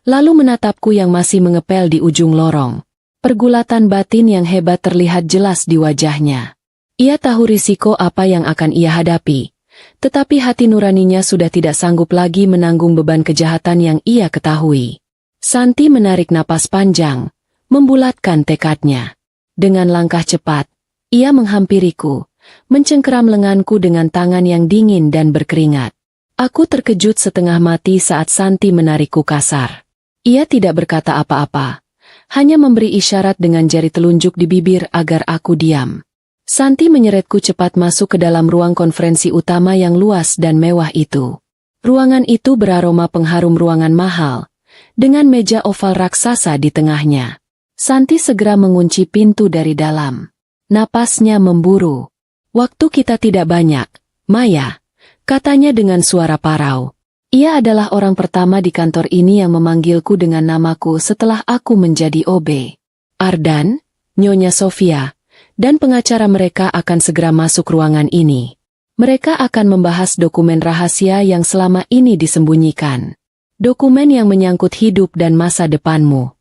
lalu menatapku yang masih mengepel di ujung lorong. Pergulatan batin yang hebat terlihat jelas di wajahnya. Ia tahu risiko apa yang akan ia hadapi, tetapi hati nuraninya sudah tidak sanggup lagi menanggung beban kejahatan yang ia ketahui. Santi menarik napas panjang, membulatkan tekadnya. Dengan langkah cepat, ia menghampiriku, mencengkeram lenganku dengan tangan yang dingin dan berkeringat. Aku terkejut setengah mati saat Santi menarikku kasar. Ia tidak berkata apa-apa, hanya memberi isyarat dengan jari telunjuk di bibir agar aku diam. Santi menyeretku cepat masuk ke dalam ruang konferensi utama yang luas dan mewah itu. Ruangan itu beraroma pengharum ruangan mahal, dengan meja oval raksasa di tengahnya. Santi segera mengunci pintu dari dalam. Napasnya memburu. "Waktu kita tidak banyak, Maya," katanya dengan suara parau. Ia adalah orang pertama di kantor ini yang memanggilku dengan namaku setelah aku menjadi OB. Ardan, Nyonya Sofia, dan pengacara mereka akan segera masuk ruangan ini. Mereka akan membahas dokumen rahasia yang selama ini disembunyikan. Dokumen yang menyangkut hidup dan masa depanmu.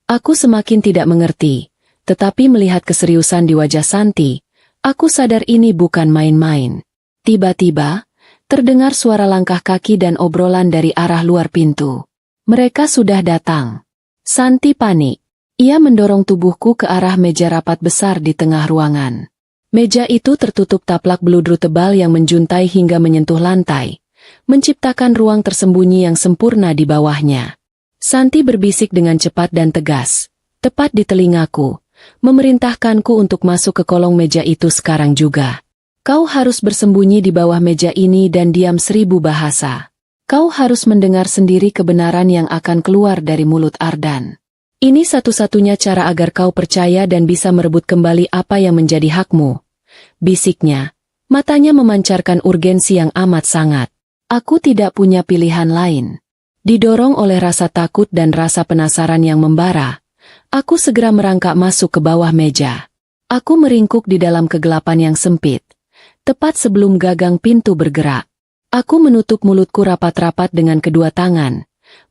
Aku semakin tidak mengerti, tetapi melihat keseriusan di wajah Santi, aku sadar ini bukan main-main. Tiba-tiba, terdengar suara langkah kaki dan obrolan dari arah luar pintu. Mereka sudah datang. Santi panik. Ia mendorong tubuhku ke arah meja rapat besar di tengah ruangan. Meja itu tertutup taplak beludru tebal yang menjuntai hingga menyentuh lantai, menciptakan ruang tersembunyi yang sempurna di bawahnya. Santi berbisik dengan cepat dan tegas, tepat di telingaku, memerintahkanku untuk masuk ke kolong meja itu sekarang juga. Kau harus bersembunyi di bawah meja ini dan diam 1000 bahasa. Kau harus mendengar sendiri kebenaran yang akan keluar dari mulut Ardan. Ini satu-satunya cara agar kau percaya dan bisa merebut kembali apa yang menjadi hakmu. Bisiknya, matanya memancarkan urgensi yang amat sangat. Aku tidak punya pilihan lain. Didorong oleh rasa takut dan rasa penasaran yang membara, aku segera merangkak masuk ke bawah meja. Aku meringkuk di dalam kegelapan yang sempit. Tepat sebelum gagang pintu bergerak, aku menutup mulutku rapat-rapat dengan kedua tangan,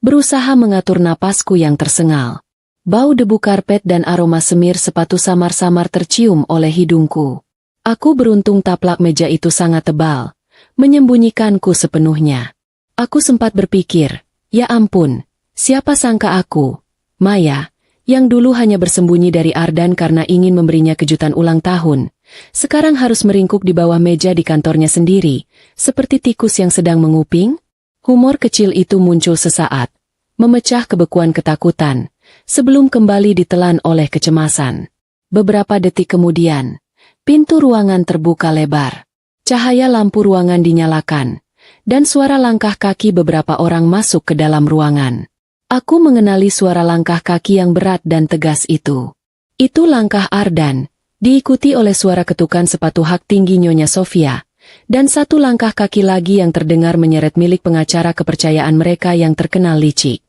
berusaha mengatur napasku yang tersengal. Bau debu karpet dan aroma semir sepatu samar-samar tercium oleh hidungku. Aku beruntung taplak meja itu sangat tebal, menyembunyikanku sepenuhnya. Aku sempat berpikir, ya ampun, siapa sangka aku, Maya, yang dulu hanya bersembunyi dari Ardan karena ingin memberinya kejutan ulang tahun, sekarang harus meringkuk di bawah meja di kantornya sendiri, seperti tikus yang sedang menguping? Humor kecil itu muncul sesaat, memecah kebekuan ketakutan, sebelum kembali ditelan oleh kecemasan. Beberapa detik kemudian, pintu ruangan terbuka lebar. Cahaya lampu ruangan dinyalakan, dan suara langkah kaki beberapa orang masuk ke dalam ruangan. Aku mengenali suara langkah kaki yang berat dan tegas itu. Itu langkah Ardan, diikuti oleh suara ketukan sepatu hak tinggi Nyonya Sofia, dan satu langkah kaki lagi yang terdengar menyeret milik pengacara kepercayaan mereka yang terkenal licik.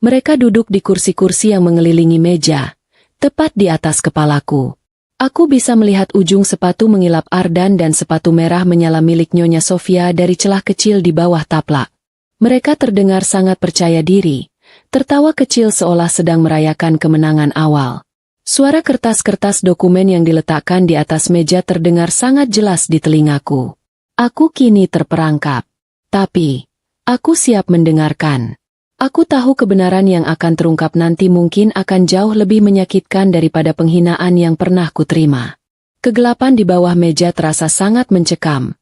Mereka duduk di kursi-kursi yang mengelilingi meja, tepat di atas kepalaku. Aku bisa melihat ujung sepatu mengilap Ardan dan sepatu merah menyala milik Nyonya Sofia dari celah kecil di bawah taplak. Mereka terdengar sangat percaya diri, tertawa kecil seolah sedang merayakan kemenangan awal. Suara kertas-kertas dokumen yang diletakkan di atas meja terdengar sangat jelas di telingaku. Aku kini terperangkap. Tapi, aku siap mendengarkan. Aku tahu kebenaran yang akan terungkap nanti mungkin akan jauh lebih menyakitkan daripada penghinaan yang pernah kuterima. Kegelapan di bawah meja terasa sangat mencekam,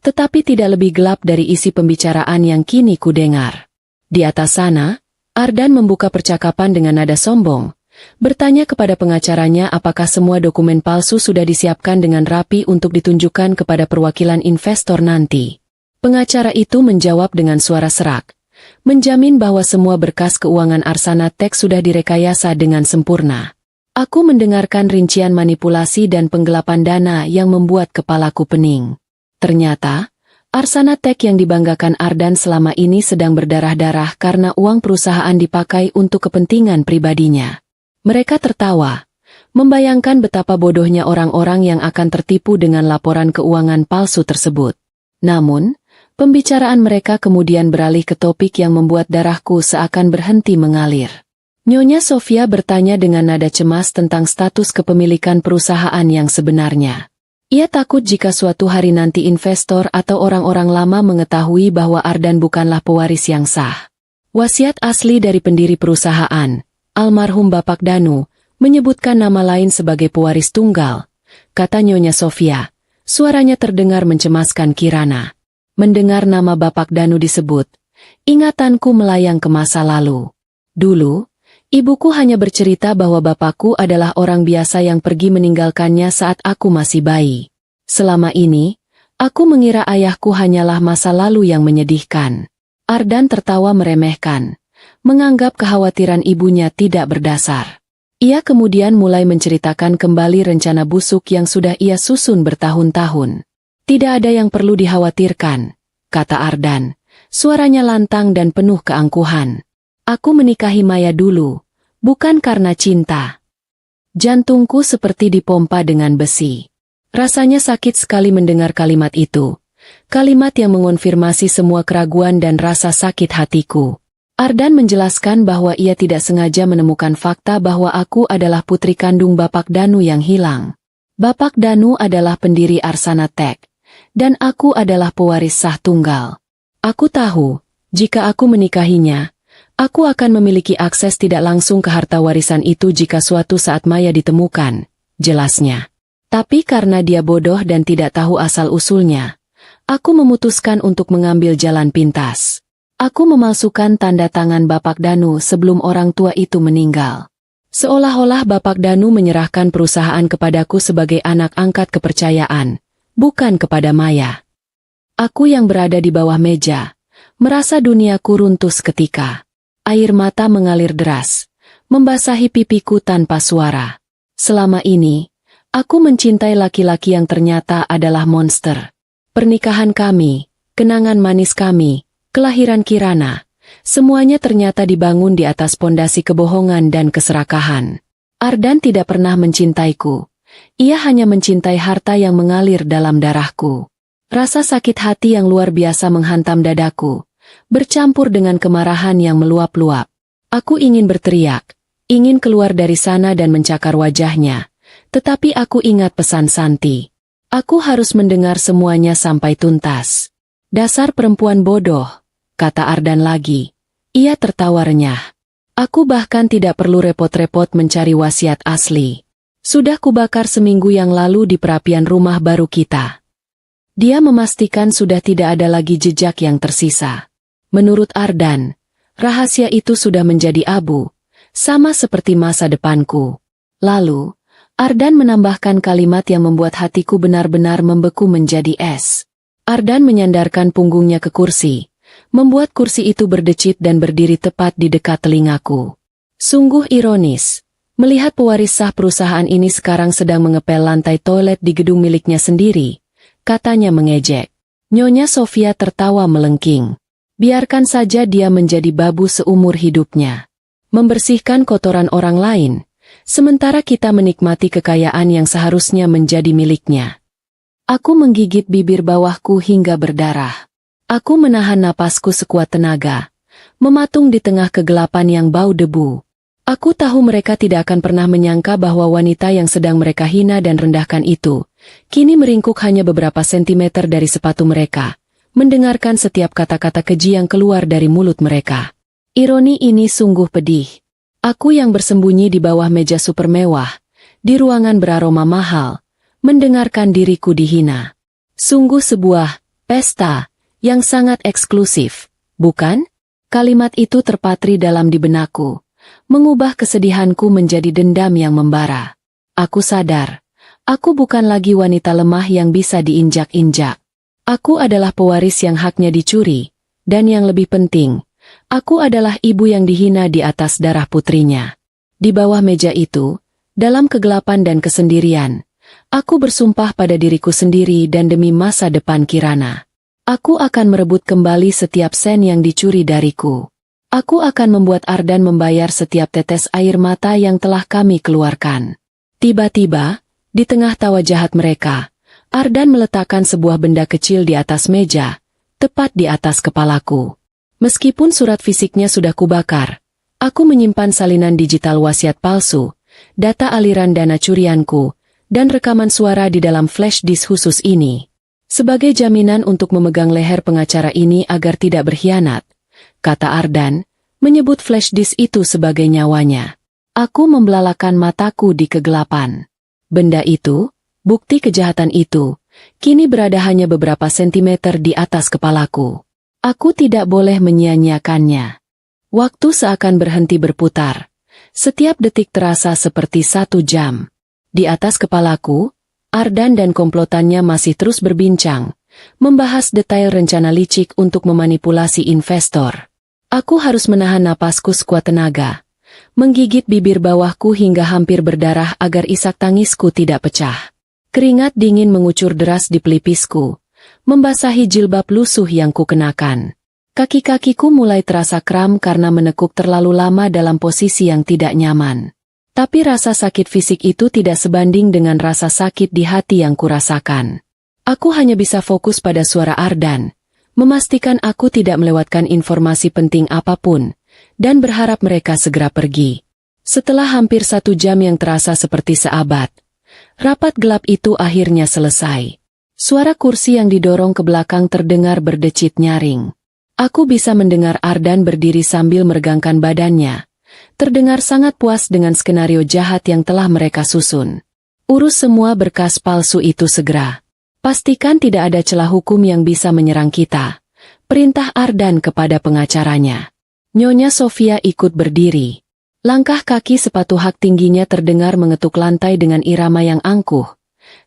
tetapi tidak lebih gelap dari isi pembicaraan yang kini kudengar. Di atas sana, Ardan membuka percakapan dengan nada sombong, bertanya kepada pengacaranya apakah semua dokumen palsu sudah disiapkan dengan rapi untuk ditunjukkan kepada perwakilan investor nanti. Pengacara itu menjawab dengan suara serak, menjamin bahwa semua berkas keuangan Arsana Tech sudah direkayasa dengan sempurna. Aku mendengarkan rincian manipulasi dan penggelapan dana yang membuat kepalaku pening. Ternyata, Arsana Tech yang dibanggakan Ardan selama ini sedang berdarah-darah karena uang perusahaan dipakai untuk kepentingan pribadinya. Mereka tertawa, membayangkan betapa bodohnya orang-orang yang akan tertipu dengan laporan keuangan palsu tersebut. Namun, pembicaraan mereka kemudian beralih ke topik yang membuat darahku seakan berhenti mengalir. Nyonya Sofia bertanya dengan nada cemas tentang status kepemilikan perusahaan yang sebenarnya. Ia takut jika suatu hari nanti investor atau orang-orang lama mengetahui bahwa Ardan bukanlah pewaris yang sah. Wasiat asli dari pendiri perusahaan, almarhum Bapak Danu, menyebutkan nama lain sebagai pewaris tunggal, kata Nyonya Sofia. Suaranya terdengar mencemaskan Kirana. Mendengar nama Bapak Danu disebut, ingatanku melayang ke masa lalu. Dulu, ibuku hanya bercerita bahwa bapakku adalah orang biasa yang pergi meninggalkannya saat aku masih bayi. Selama ini, aku mengira ayahku hanyalah masa lalu yang menyedihkan. Ardan tertawa meremehkan, menganggap kekhawatiran ibunya tidak berdasar. Ia kemudian mulai menceritakan kembali rencana busuk yang sudah ia susun bertahun-tahun. Tidak ada yang perlu dikhawatirkan, kata Ardan. Suaranya lantang dan penuh keangkuhan. Aku menikahi Maya dulu, bukan karena cinta. Jantungku seperti dipompa dengan besi. Rasanya sakit sekali mendengar kalimat itu. Kalimat yang mengonfirmasi semua keraguan dan rasa sakit hatiku. Ardan menjelaskan bahwa ia tidak sengaja menemukan fakta bahwa aku adalah putri kandung Bapak Danu yang hilang. Bapak Danu adalah pendiri Arsana Tech, dan aku adalah pewaris sah tunggal. Aku tahu, jika aku menikahinya, aku akan memiliki akses tidak langsung ke harta warisan itu jika suatu saat Maya ditemukan, jelasnya. Tapi karena dia bodoh dan tidak tahu asal-usulnya, aku memutuskan untuk mengambil jalan pintas. Aku memalsukan tanda tangan Bapak Danu sebelum orang tua itu meninggal. Seolah-olah Bapak Danu menyerahkan perusahaan kepadaku sebagai anak angkat kepercayaan, bukan kepada Maya. Aku yang berada di bawah meja, merasa duniaku runtuh seketika. Air mata mengalir deras, membasahi pipiku tanpa suara. Selama ini, aku mencintai laki-laki yang ternyata adalah monster. Pernikahan kami, kenangan manis kami, kelahiran Kirana, semuanya ternyata dibangun di atas pondasi kebohongan dan keserakahan. Ardan tidak pernah mencintaiku. Ia hanya mencintai harta yang mengalir dalam darahku. Rasa sakit hati yang luar biasa menghantam dadaku, bercampur dengan kemarahan yang meluap-luap. Aku ingin berteriak, ingin keluar dari sana dan mencakar wajahnya, tetapi aku ingat pesan Santi. Aku harus mendengar semuanya sampai tuntas. Dasar perempuan bodoh, kata Ardan lagi. Ia tertawa renyah. Aku bahkan tidak perlu repot-repot mencari wasiat asli. Sudah kubakar seminggu yang lalu di perapian rumah baru kita. Dia memastikan sudah tidak ada lagi jejak yang tersisa. Menurut Ardan, rahasia itu sudah menjadi abu, sama seperti masa depanku. Lalu, Ardan menambahkan kalimat yang membuat hatiku benar-benar membeku menjadi es. Ardan menyandarkan punggungnya ke kursi, membuat kursi itu berdecit dan berdiri tepat di dekat telingaku. Sungguh ironis, melihat pewaris sah perusahaan ini sekarang sedang mengepel lantai toilet di gedung miliknya sendiri, katanya mengejek. Nyonya Sofia tertawa melengking. Biarkan saja dia menjadi babu seumur hidupnya. Membersihkan kotoran orang lain, sementara kita menikmati kekayaan yang seharusnya menjadi miliknya. Aku menggigit bibir bawahku hingga berdarah. Aku menahan napasku sekuat tenaga, mematung di tengah kegelapan yang bau debu. Aku tahu mereka tidak akan pernah menyangka bahwa wanita yang sedang mereka hina dan rendahkan itu, kini meringkuk hanya beberapa sentimeter dari sepatu mereka, mendengarkan setiap kata-kata keji yang keluar dari mulut mereka. Ironi ini sungguh pedih. Aku yang bersembunyi di bawah meja super mewah, di ruangan beraroma mahal, mendengarkan diriku dihina. Sungguh sebuah pesta yang sangat eksklusif, bukan? Kalimat itu terpatri dalam di benakku, mengubah kesedihanku menjadi dendam yang membara. Aku sadar, aku bukan lagi wanita lemah yang bisa diinjak-injak. Aku adalah pewaris yang haknya dicuri, dan yang lebih penting, aku adalah ibu yang dihina di atas darah putrinya. Di bawah meja itu, dalam kegelapan dan kesendirian, aku bersumpah pada diriku sendiri dan demi masa depan Kirana. Aku akan merebut kembali setiap sen yang dicuri dariku. Aku akan membuat Ardan membayar setiap tetes air mata yang telah kami keluarkan. Tiba-tiba, di tengah tawa jahat mereka, Ardan meletakkan sebuah benda kecil di atas meja, tepat di atas kepalaku. Meskipun surat fisiknya sudah kubakar, aku menyimpan salinan digital wasiat palsu, data aliran dana curianku, dan rekaman suara di dalam flash disk khusus ini. Sebagai jaminan untuk memegang leher pengacara ini agar tidak berkhianat, kata Ardan, menyebut flash disk itu sebagai nyawanya. Aku membelalakan mataku di kegelapan. Benda itu, bukti kejahatan itu, kini berada hanya beberapa sentimeter di atas kepalaku. Aku tidak boleh menyia-nyiakannya. Waktu seakan berhenti berputar. Setiap detik terasa seperti 1 jam. Di atas kepalaku, Ardan dan komplotannya masih terus berbincang, membahas detail rencana licik untuk memanipulasi investor. Aku harus menahan napasku sekuat tenaga, menggigit bibir bawahku hingga hampir berdarah agar isak tangisku tidak pecah. Keringat dingin mengucur deras di pelipisku, membasahi jilbab lusuh yang kukenakan. Kaki-kakiku mulai terasa kram karena menekuk terlalu lama dalam posisi yang tidak nyaman. Tapi rasa sakit fisik itu tidak sebanding dengan rasa sakit di hati yang kurasakan. Aku hanya bisa fokus pada suara Ardan, memastikan aku tidak melewatkan informasi penting apapun, dan berharap mereka segera pergi. Setelah hampir 1 jam yang terasa seperti seabad, rapat gelap itu akhirnya selesai. Suara kursi yang didorong ke belakang terdengar berdecit nyaring. Aku bisa mendengar Ardan berdiri sambil meregangkan badannya. Terdengar sangat puas dengan skenario jahat yang telah mereka susun. Urus semua berkas palsu itu segera. Pastikan tidak ada celah hukum yang bisa menyerang kita. Perintah Ardan kepada pengacaranya. Nyonya Sofia ikut berdiri. Langkah kaki sepatu hak tingginya terdengar mengetuk lantai dengan irama yang angkuh.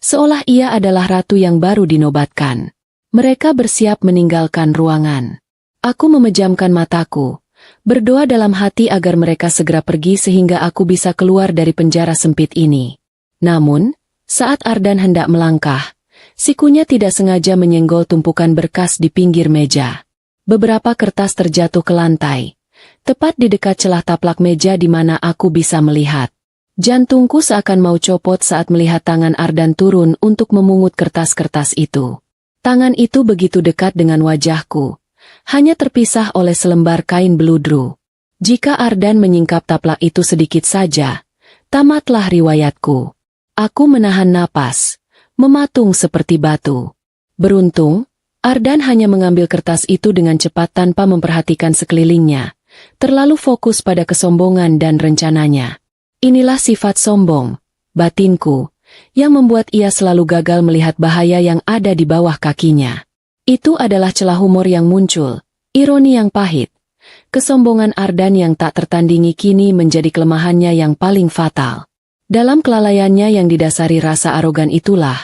Seolah ia adalah ratu yang baru dinobatkan. Mereka bersiap meninggalkan ruangan. Aku memejamkan mataku. Berdoa dalam hati agar mereka segera pergi sehingga aku bisa keluar dari penjara sempit ini. Namun, saat Ardan hendak melangkah, sikunya tidak sengaja menyenggol tumpukan berkas di pinggir meja. Beberapa kertas terjatuh ke lantai, tepat di dekat celah taplak meja di mana aku bisa melihat. Jantungku seakan mau copot saat melihat tangan Ardan turun untuk memungut kertas-kertas itu. Tangan itu begitu dekat dengan wajahku. Hanya terpisah oleh selembar kain beludru. Jika Ardan menyingkap taplak itu sedikit saja, tamatlah riwayatku. Aku menahan napas, mematung seperti batu. Beruntung, Ardan hanya mengambil kertas itu dengan cepat tanpa memperhatikan sekelilingnya, terlalu fokus pada kesombongan dan rencananya. Inilah sifat sombong, batinku, yang membuat ia selalu gagal melihat bahaya yang ada di bawah kakinya. Itu adalah celah humor yang muncul, ironi yang pahit. Kesombongan Ardan yang tak tertandingi kini menjadi kelemahannya yang paling fatal. Dalam kelalaiannya yang didasari rasa arogan itulah,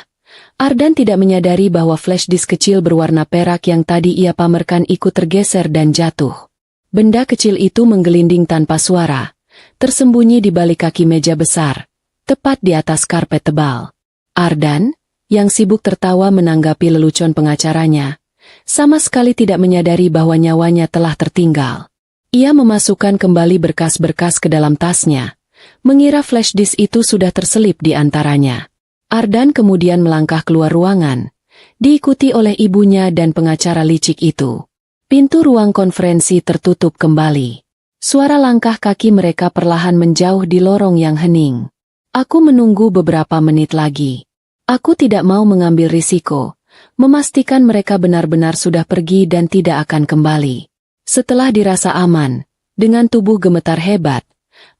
Ardan tidak menyadari bahwa flash disk kecil berwarna perak yang tadi ia pamerkan ikut tergeser dan jatuh. Benda kecil itu menggelinding tanpa suara, tersembunyi di balik kaki meja besar, tepat di atas karpet tebal. Ardan, yang sibuk tertawa menanggapi lelucon pengacaranya, sama sekali tidak menyadari bahwa nyawanya telah tertinggal. Ia memasukkan kembali berkas-berkas ke dalam tasnya, mengira flash disk itu sudah terselip di antaranya. Ardan kemudian melangkah keluar ruangan, diikuti oleh ibunya dan pengacara licik itu. Pintu ruang konferensi tertutup kembali. Suara langkah kaki mereka perlahan menjauh di lorong yang hening. Aku menunggu beberapa menit lagi. Aku tidak mau mengambil risiko, memastikan mereka benar-benar sudah pergi dan tidak akan kembali. Setelah dirasa aman, dengan tubuh gemetar hebat,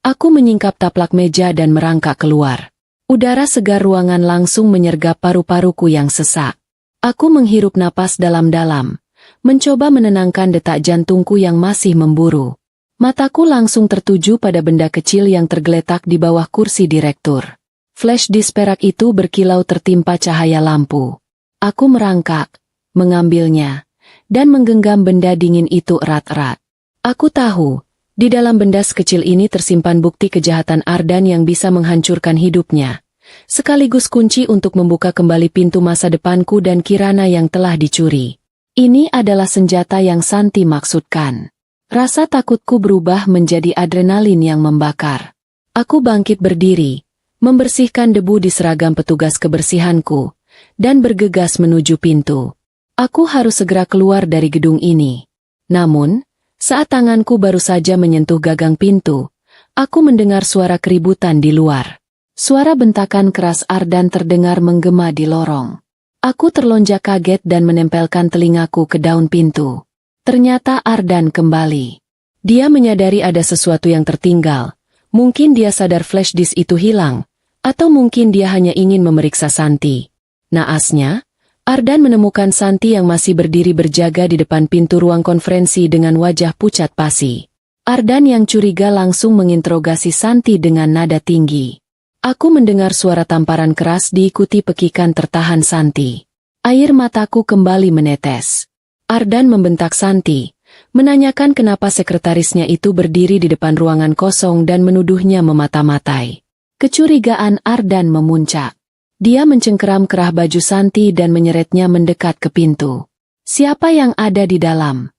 aku menyingkap taplak meja dan merangkak keluar. Udara segar ruangan langsung menyergap paru-paruku yang sesak. Aku menghirup napas dalam-dalam, mencoba menenangkan detak jantungku yang masih memburu. Mataku langsung tertuju pada benda kecil yang tergeletak di bawah kursi direktur. Flash disk perak itu berkilau tertimpa cahaya lampu. Aku merangkak, mengambilnya, dan menggenggam benda dingin itu erat-erat. Aku tahu, di dalam benda sekecil ini tersimpan bukti kejahatan Ardan yang bisa menghancurkan hidupnya, sekaligus kunci untuk membuka kembali pintu masa depanku dan Kirana yang telah dicuri. Ini adalah senjata yang Santi maksudkan. Rasa takutku berubah menjadi adrenalin yang membakar. Aku bangkit berdiri, membersihkan debu di seragam petugas kebersihanku, dan bergegas menuju pintu. Aku harus segera keluar dari gedung ini. Namun, saat tanganku baru saja menyentuh gagang pintu, aku mendengar suara keributan di luar. Suara bentakan keras Ardan terdengar menggema di lorong. Aku terlonjak kaget dan menempelkan telingaku ke daun pintu. Ternyata Ardan kembali. Dia menyadari ada sesuatu yang tertinggal. Mungkin dia sadar flash disk itu hilang, atau mungkin dia hanya ingin memeriksa Santi. Naasnya, Ardan menemukan Santi yang masih berdiri berjaga di depan pintu ruang konferensi dengan wajah pucat pasi. Ardan yang curiga langsung menginterogasi Santi dengan nada tinggi. Aku mendengar suara tamparan keras diikuti pekikan tertahan Santi. Air mataku kembali menetes. Ardan membentak Santi, menanyakan kenapa sekretarisnya itu berdiri di depan ruangan kosong dan menuduhnya memata-matai. Kecurigaan Ardan memuncak. Dia mencengkeram kerah baju Santi dan menyeretnya mendekat ke pintu. "Siapa yang ada di dalam?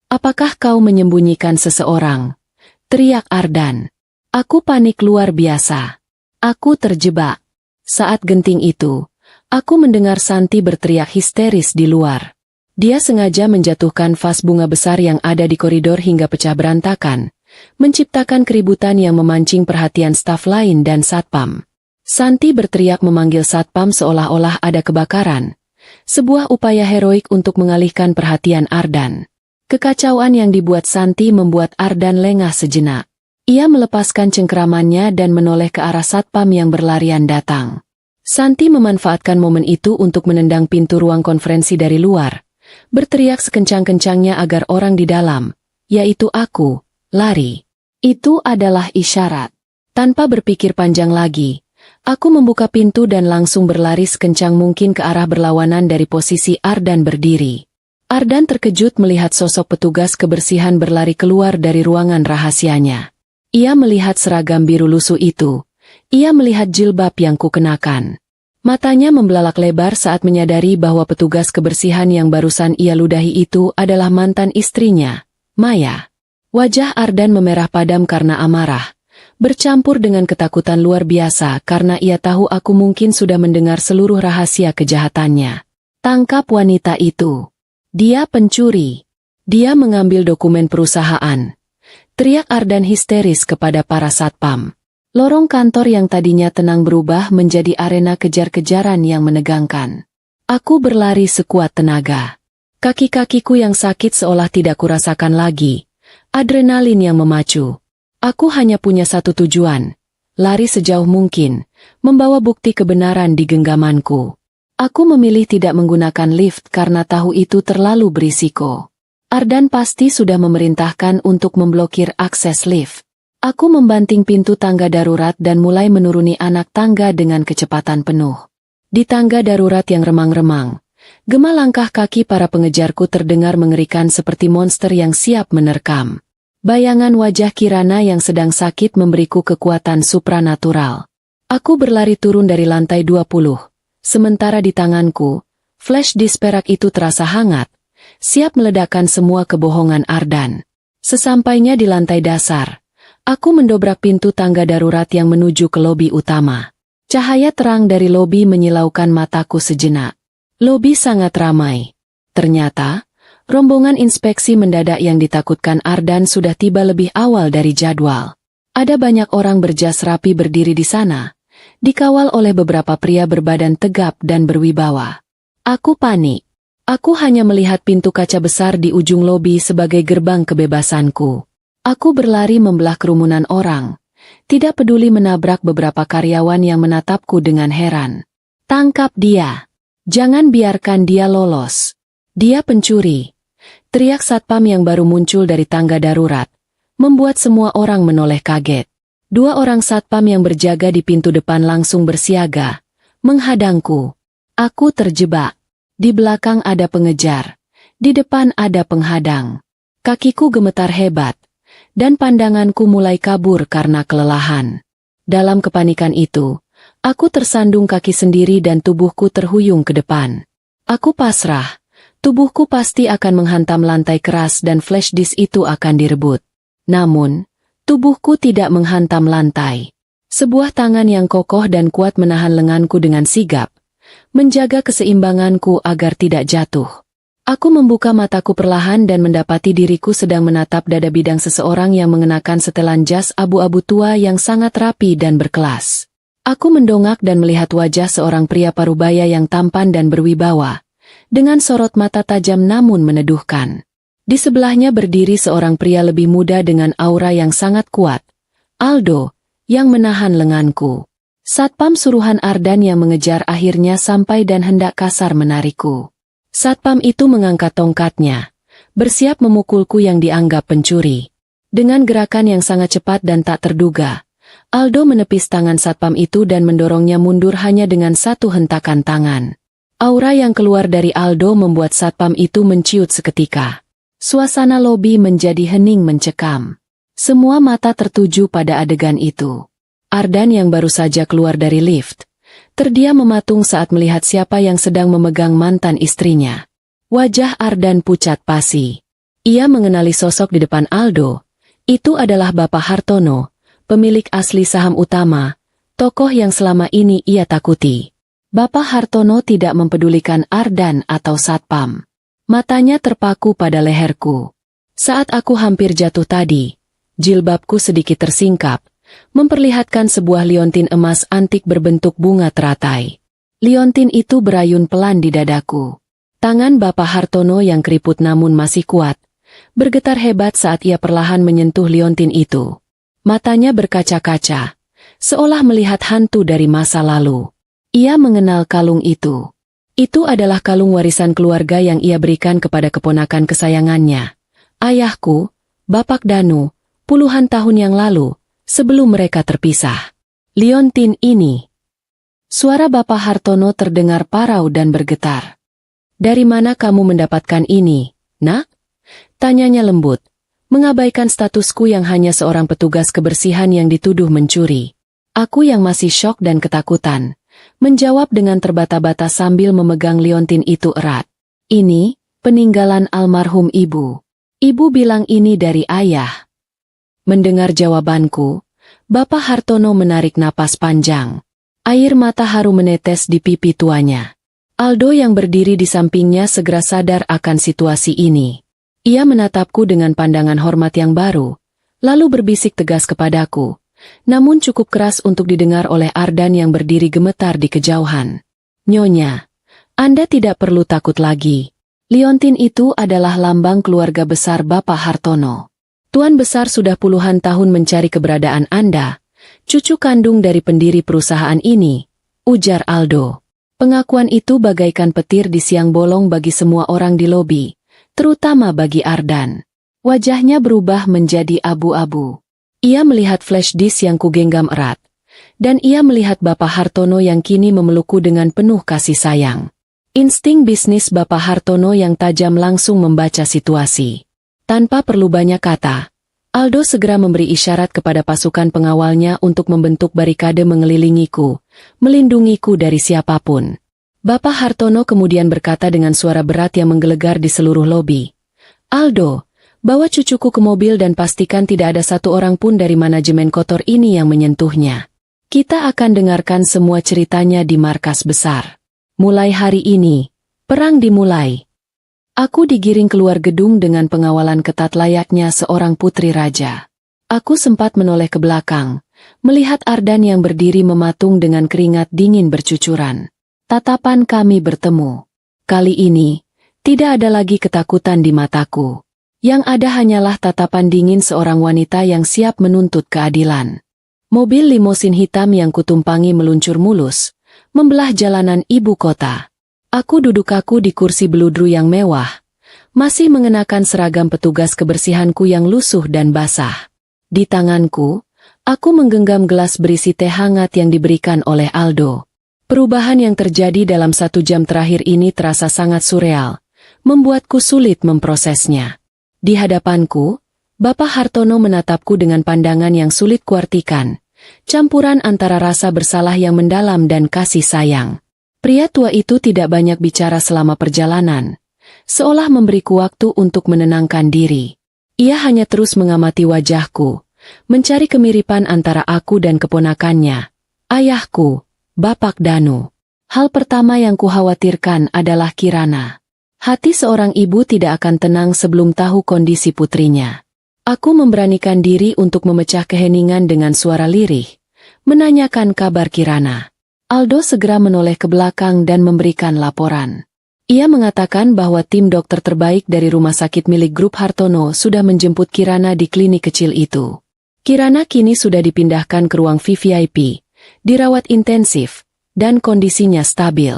Apakah kau menyembunyikan seseorang?" teriak Ardan. Aku panik luar biasa. Aku terjebak. Saat genting itu, aku mendengar Santi berteriak histeris di luar. Dia sengaja menjatuhkan vas bunga besar yang ada di koridor hingga pecah berantakan, menciptakan keributan yang memancing perhatian staf lain dan satpam. Santi berteriak memanggil satpam seolah-olah ada kebakaran, sebuah upaya heroik untuk mengalihkan perhatian Ardan. Kekacauan yang dibuat Santi membuat Ardan lengah sejenak. Ia melepaskan cengkeramannya dan menoleh ke arah satpam yang berlarian datang. Santi memanfaatkan momen itu untuk menendang pintu ruang konferensi dari luar, berteriak sekencang-kencangnya agar orang di dalam, yaitu aku, lari. Itu adalah isyarat. Tanpa berpikir panjang lagi, aku membuka pintu dan langsung berlari sekencang mungkin ke arah berlawanan dari posisi Ardan berdiri. Ardan terkejut melihat sosok petugas kebersihan berlari keluar dari ruangan rahasianya. Ia melihat seragam biru lusuh itu. Ia melihat jilbab yang kukenakan. Matanya membelalak lebar saat menyadari bahwa petugas kebersihan yang barusan ia ludahi itu adalah mantan istrinya, Maya. Wajah Ardan memerah padam karena amarah, bercampur dengan ketakutan luar biasa karena ia tahu aku mungkin sudah mendengar seluruh rahasia kejahatannya. Tangkap wanita itu. Dia pencuri. Dia mengambil dokumen perusahaan. Teriak Ardan histeris kepada para satpam. Lorong kantor yang tadinya tenang berubah menjadi arena kejar-kejaran yang menegangkan. Aku berlari sekuat tenaga. Kaki-kakiku yang sakit seolah tidak kurasakan lagi. Adrenalin yang memacu. Aku hanya punya satu tujuan. Lari sejauh mungkin, membawa bukti kebenaran di genggamanku. Aku memilih tidak menggunakan lift karena tahu itu terlalu berisiko. Ardan pasti sudah memerintahkan untuk memblokir akses lift. Aku membanting pintu tangga darurat dan mulai menuruni anak tangga dengan kecepatan penuh. Di tangga darurat yang remang-remang, gema langkah kaki para pengejarku terdengar mengerikan seperti monster yang siap menerkam. Bayangan wajah Kirana yang sedang sakit memberiku kekuatan supranatural. Aku berlari turun dari lantai 20, sementara di tanganku, flash disk perak itu terasa hangat, siap meledakkan semua kebohongan Ardan. Sesampainya di lantai dasar, aku mendobrak pintu tangga darurat yang menuju ke lobi utama. Cahaya terang dari lobi menyilaukan mataku sejenak. Lobi sangat ramai. Ternyata, rombongan inspeksi mendadak yang ditakutkan Ardan sudah tiba lebih awal dari jadwal. Ada banyak orang berjas rapi berdiri di sana, dikawal oleh beberapa pria berbadan tegap dan berwibawa. Aku panik. Aku hanya melihat pintu kaca besar di ujung lobi sebagai gerbang kebebasanku. Aku berlari membelah kerumunan orang, tidak peduli menabrak beberapa karyawan yang menatapku dengan heran. Tangkap dia. Jangan biarkan dia lolos. Dia pencuri. Teriak satpam yang baru muncul dari tangga darurat, membuat semua orang menoleh kaget. 2 orang satpam yang berjaga di pintu depan langsung bersiaga, menghadangku. Aku terjebak. Di belakang ada pengejar, di depan ada penghadang. Kakiku gemetar hebat, dan pandanganku mulai kabur karena kelelahan. Dalam kepanikan itu, aku tersandung kaki sendiri dan tubuhku terhuyung ke depan. Aku pasrah, tubuhku pasti akan menghantam lantai keras dan flash disk itu akan direbut. Namun, tubuhku tidak menghantam lantai. Sebuah tangan yang kokoh dan kuat menahan lenganku dengan sigap, menjaga keseimbanganku agar tidak jatuh. Aku membuka mataku perlahan dan mendapati diriku sedang menatap dada bidang seseorang yang mengenakan setelan jas abu-abu tua yang sangat rapi dan berkelas. Aku mendongak dan melihat wajah seorang pria parubaya yang tampan dan berwibawa, dengan sorot mata tajam namun meneduhkan. Di sebelahnya berdiri seorang pria lebih muda dengan aura yang sangat kuat, Aldo, yang menahan lenganku. Satpam suruhan Ardan yang mengejar akhirnya sampai dan hendak kasar menarikku. Satpam itu mengangkat tongkatnya, bersiap memukulku yang dianggap pencuri. Dengan gerakan yang sangat cepat dan tak terduga, Aldo menepis tangan satpam itu dan mendorongnya mundur hanya dengan satu hentakan tangan. Aura yang keluar dari Aldo membuat satpam itu menciut seketika. Suasana lobi menjadi hening mencekam. Semua mata tertuju pada adegan itu. Ardan yang baru saja keluar dari lift, terdiam mematung saat melihat siapa yang sedang memegang mantan istrinya. Wajah Ardan pucat pasi. Ia mengenali sosok di depan Aldo. Itu adalah Bapak Hartono, pemilik asli saham utama, tokoh yang selama ini ia takuti. Bapak Hartono tidak mempedulikan Ardan atau satpam. Matanya terpaku pada leherku. Saat aku hampir jatuh tadi, jilbabku sedikit tersingkap, memperlihatkan sebuah liontin emas antik berbentuk bunga teratai. Liontin itu berayun pelan di dadaku. Tangan Bapak Hartono yang keriput namun masih kuat, bergetar hebat saat ia perlahan menyentuh liontin itu. Matanya berkaca-kaca, seolah melihat hantu dari masa lalu. Ia mengenal kalung itu. Itu adalah kalung warisan keluarga yang ia berikan kepada keponakan kesayangannya, ayahku, Bapak Danu, puluhan tahun yang lalu, sebelum mereka terpisah. Liontin ini. Suara Bapak Hartono terdengar parau dan bergetar. Dari mana kamu mendapatkan ini, nak? Tanyanya lembut, mengabaikan statusku yang hanya seorang petugas kebersihan yang dituduh mencuri. Aku yang masih syok dan ketakutan, menjawab dengan terbata-bata sambil memegang liontin itu erat. Ini, peninggalan almarhum ibu. Ibu bilang ini dari ayah. Mendengar jawabanku, Bapak Hartono menarik napas panjang. Air mata haru menetes di pipi tuanya. Aldo yang berdiri di sampingnya segera sadar akan situasi ini. Ia menatapku dengan pandangan hormat yang baru, lalu berbisik tegas kepadaku, namun cukup keras untuk didengar oleh Ardan yang berdiri gemetar di kejauhan. Nyonya, Anda tidak perlu takut lagi. Liontin itu adalah lambang keluarga besar Bapak Hartono. Tuan Besar sudah puluhan tahun mencari keberadaan Anda, cucu kandung dari pendiri perusahaan ini, ujar Aldo. Pengakuan itu bagaikan petir di siang bolong bagi semua orang di lobi, terutama bagi Ardan. Wajahnya berubah menjadi abu-abu. Ia melihat flash disk yang kugenggam erat, dan ia melihat Bapak Hartono yang kini memelukku dengan penuh kasih sayang. Insting bisnis Bapak Hartono yang tajam langsung membaca situasi. Tanpa perlu banyak kata, Aldo segera memberi isyarat kepada pasukan pengawalnya untuk membentuk barikade mengelilingiku, melindungiku dari siapapun. Bapak Hartono kemudian berkata dengan suara berat yang menggelegar di seluruh lobi. Aldo, bawa cucuku ke mobil dan pastikan tidak ada satu orang pun dari manajemen kotor ini yang menyentuhnya. Kita akan dengarkan semua ceritanya di markas besar. Mulai hari ini, perang dimulai. Aku digiring keluar gedung dengan pengawalan ketat layaknya seorang putri raja. Aku sempat menoleh ke belakang, melihat Ardan yang berdiri mematung dengan keringat dingin bercucuran. Tatapan kami bertemu. Kali ini, tidak ada lagi ketakutan di mataku. Yang ada hanyalah tatapan dingin seorang wanita yang siap menuntut keadilan. Mobil limosin hitam yang kutumpangi meluncur mulus, membelah jalanan ibu kota. Aku duduk kaku di kursi beludru yang mewah, masih mengenakan seragam petugas kebersihanku yang lusuh dan basah. Di tanganku, aku menggenggam gelas berisi teh hangat yang diberikan oleh Aldo. Perubahan yang terjadi dalam 1 jam terakhir ini terasa sangat surreal, membuatku sulit memprosesnya. Di hadapanku, Bapak Hartono menatapku dengan pandangan yang sulit kuartikan, campuran antara rasa bersalah yang mendalam dan kasih sayang. Pria tua itu tidak banyak bicara selama perjalanan, seolah memberiku waktu untuk menenangkan diri. Ia hanya terus mengamati wajahku, mencari kemiripan antara aku dan keponakannya, ayahku, Bapak Danu. Hal pertama yang kukhawatirkan adalah Kirana. Hati seorang ibu tidak akan tenang sebelum tahu kondisi putrinya. Aku memberanikan diri untuk memecah keheningan dengan suara lirih, menanyakan kabar Kirana. Aldo segera menoleh ke belakang dan memberikan laporan. Ia mengatakan bahwa tim dokter terbaik dari rumah sakit milik grup Hartono sudah menjemput Kirana di klinik kecil itu. Kirana kini sudah dipindahkan ke ruang VVIP, dirawat intensif, dan kondisinya stabil.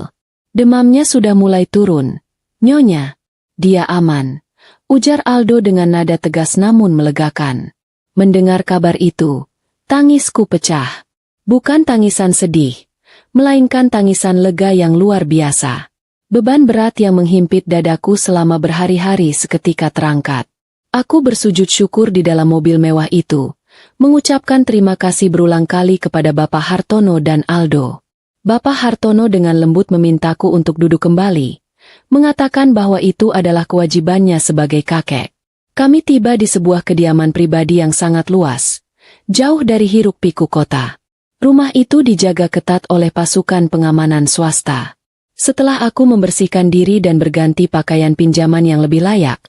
Demamnya sudah mulai turun. "Nyonya, dia aman," ujar Aldo dengan nada tegas namun melegakan. Mendengar kabar itu, tangisku pecah. Bukan tangisan sedih, melainkan tangisan lega yang luar biasa. Beban berat yang menghimpit dadaku selama berhari-hari seketika terangkat. Aku bersujud syukur di dalam mobil mewah itu, mengucapkan terima kasih berulang kali kepada Bapak Hartono dan Aldo. Bapak Hartono dengan lembut memintaku untuk duduk kembali, mengatakan bahwa itu adalah kewajibannya sebagai kakek. Kami tiba di sebuah kediaman pribadi yang sangat luas, jauh dari hiruk-pikuk kota. Rumah itu dijaga ketat oleh pasukan pengamanan swasta. Setelah aku membersihkan diri dan berganti pakaian pinjaman yang lebih layak,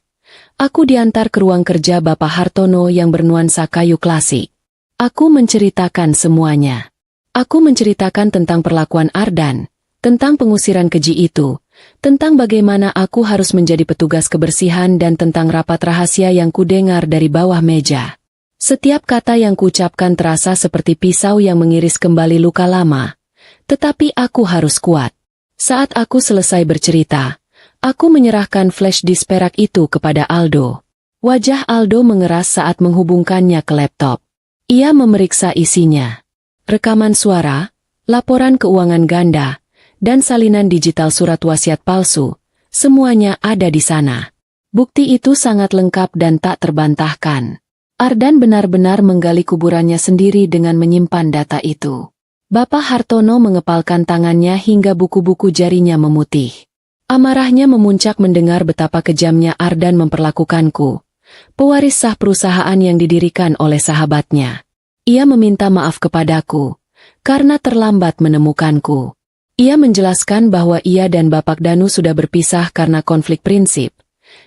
aku diantar ke ruang kerja Bapak Hartono yang bernuansa kayu klasik. Aku menceritakan semuanya. Aku menceritakan tentang perlakuan Ardan, tentang pengusiran keji itu, tentang bagaimana aku harus menjadi petugas kebersihan dan tentang rapat rahasia yang kudengar dari bawah meja. Setiap kata yang kuucapkan terasa seperti pisau yang mengiris kembali luka lama. Tetapi aku harus kuat. Saat aku selesai bercerita, aku menyerahkan flash disk perak itu kepada Aldo. Wajah Aldo mengeras saat menghubungkannya ke laptop. Ia memeriksa isinya. Rekaman suara, laporan keuangan ganda, dan salinan digital surat wasiat palsu, semuanya ada di sana. Bukti itu sangat lengkap dan tak terbantahkan. Ardan benar-benar menggali kuburannya sendiri dengan menyimpan data itu. Bapak Hartono mengepalkan tangannya hingga buku-buku jarinya memutih. Amarahnya memuncak mendengar betapa kejamnya Ardan memperlakukanku, pewaris sah perusahaan yang didirikan oleh sahabatnya. Ia meminta maaf kepadaku, karena terlambat menemukanku. Ia menjelaskan bahwa ia dan Bapak Danu sudah berpisah karena konflik prinsip,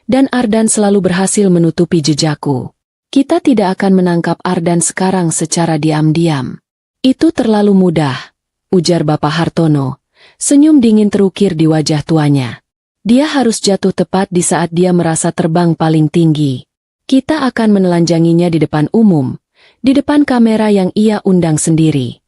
dan Ardan selalu berhasil menutupi jejakku. Kita tidak akan menangkap Ardan sekarang secara diam-diam. Itu terlalu mudah, ujar Bapak Hartono. Senyum dingin terukir di wajah tuanya. Dia harus jatuh tepat di saat dia merasa terbang paling tinggi. Kita akan menelanjanginya di depan umum, di depan kamera yang ia undang sendiri.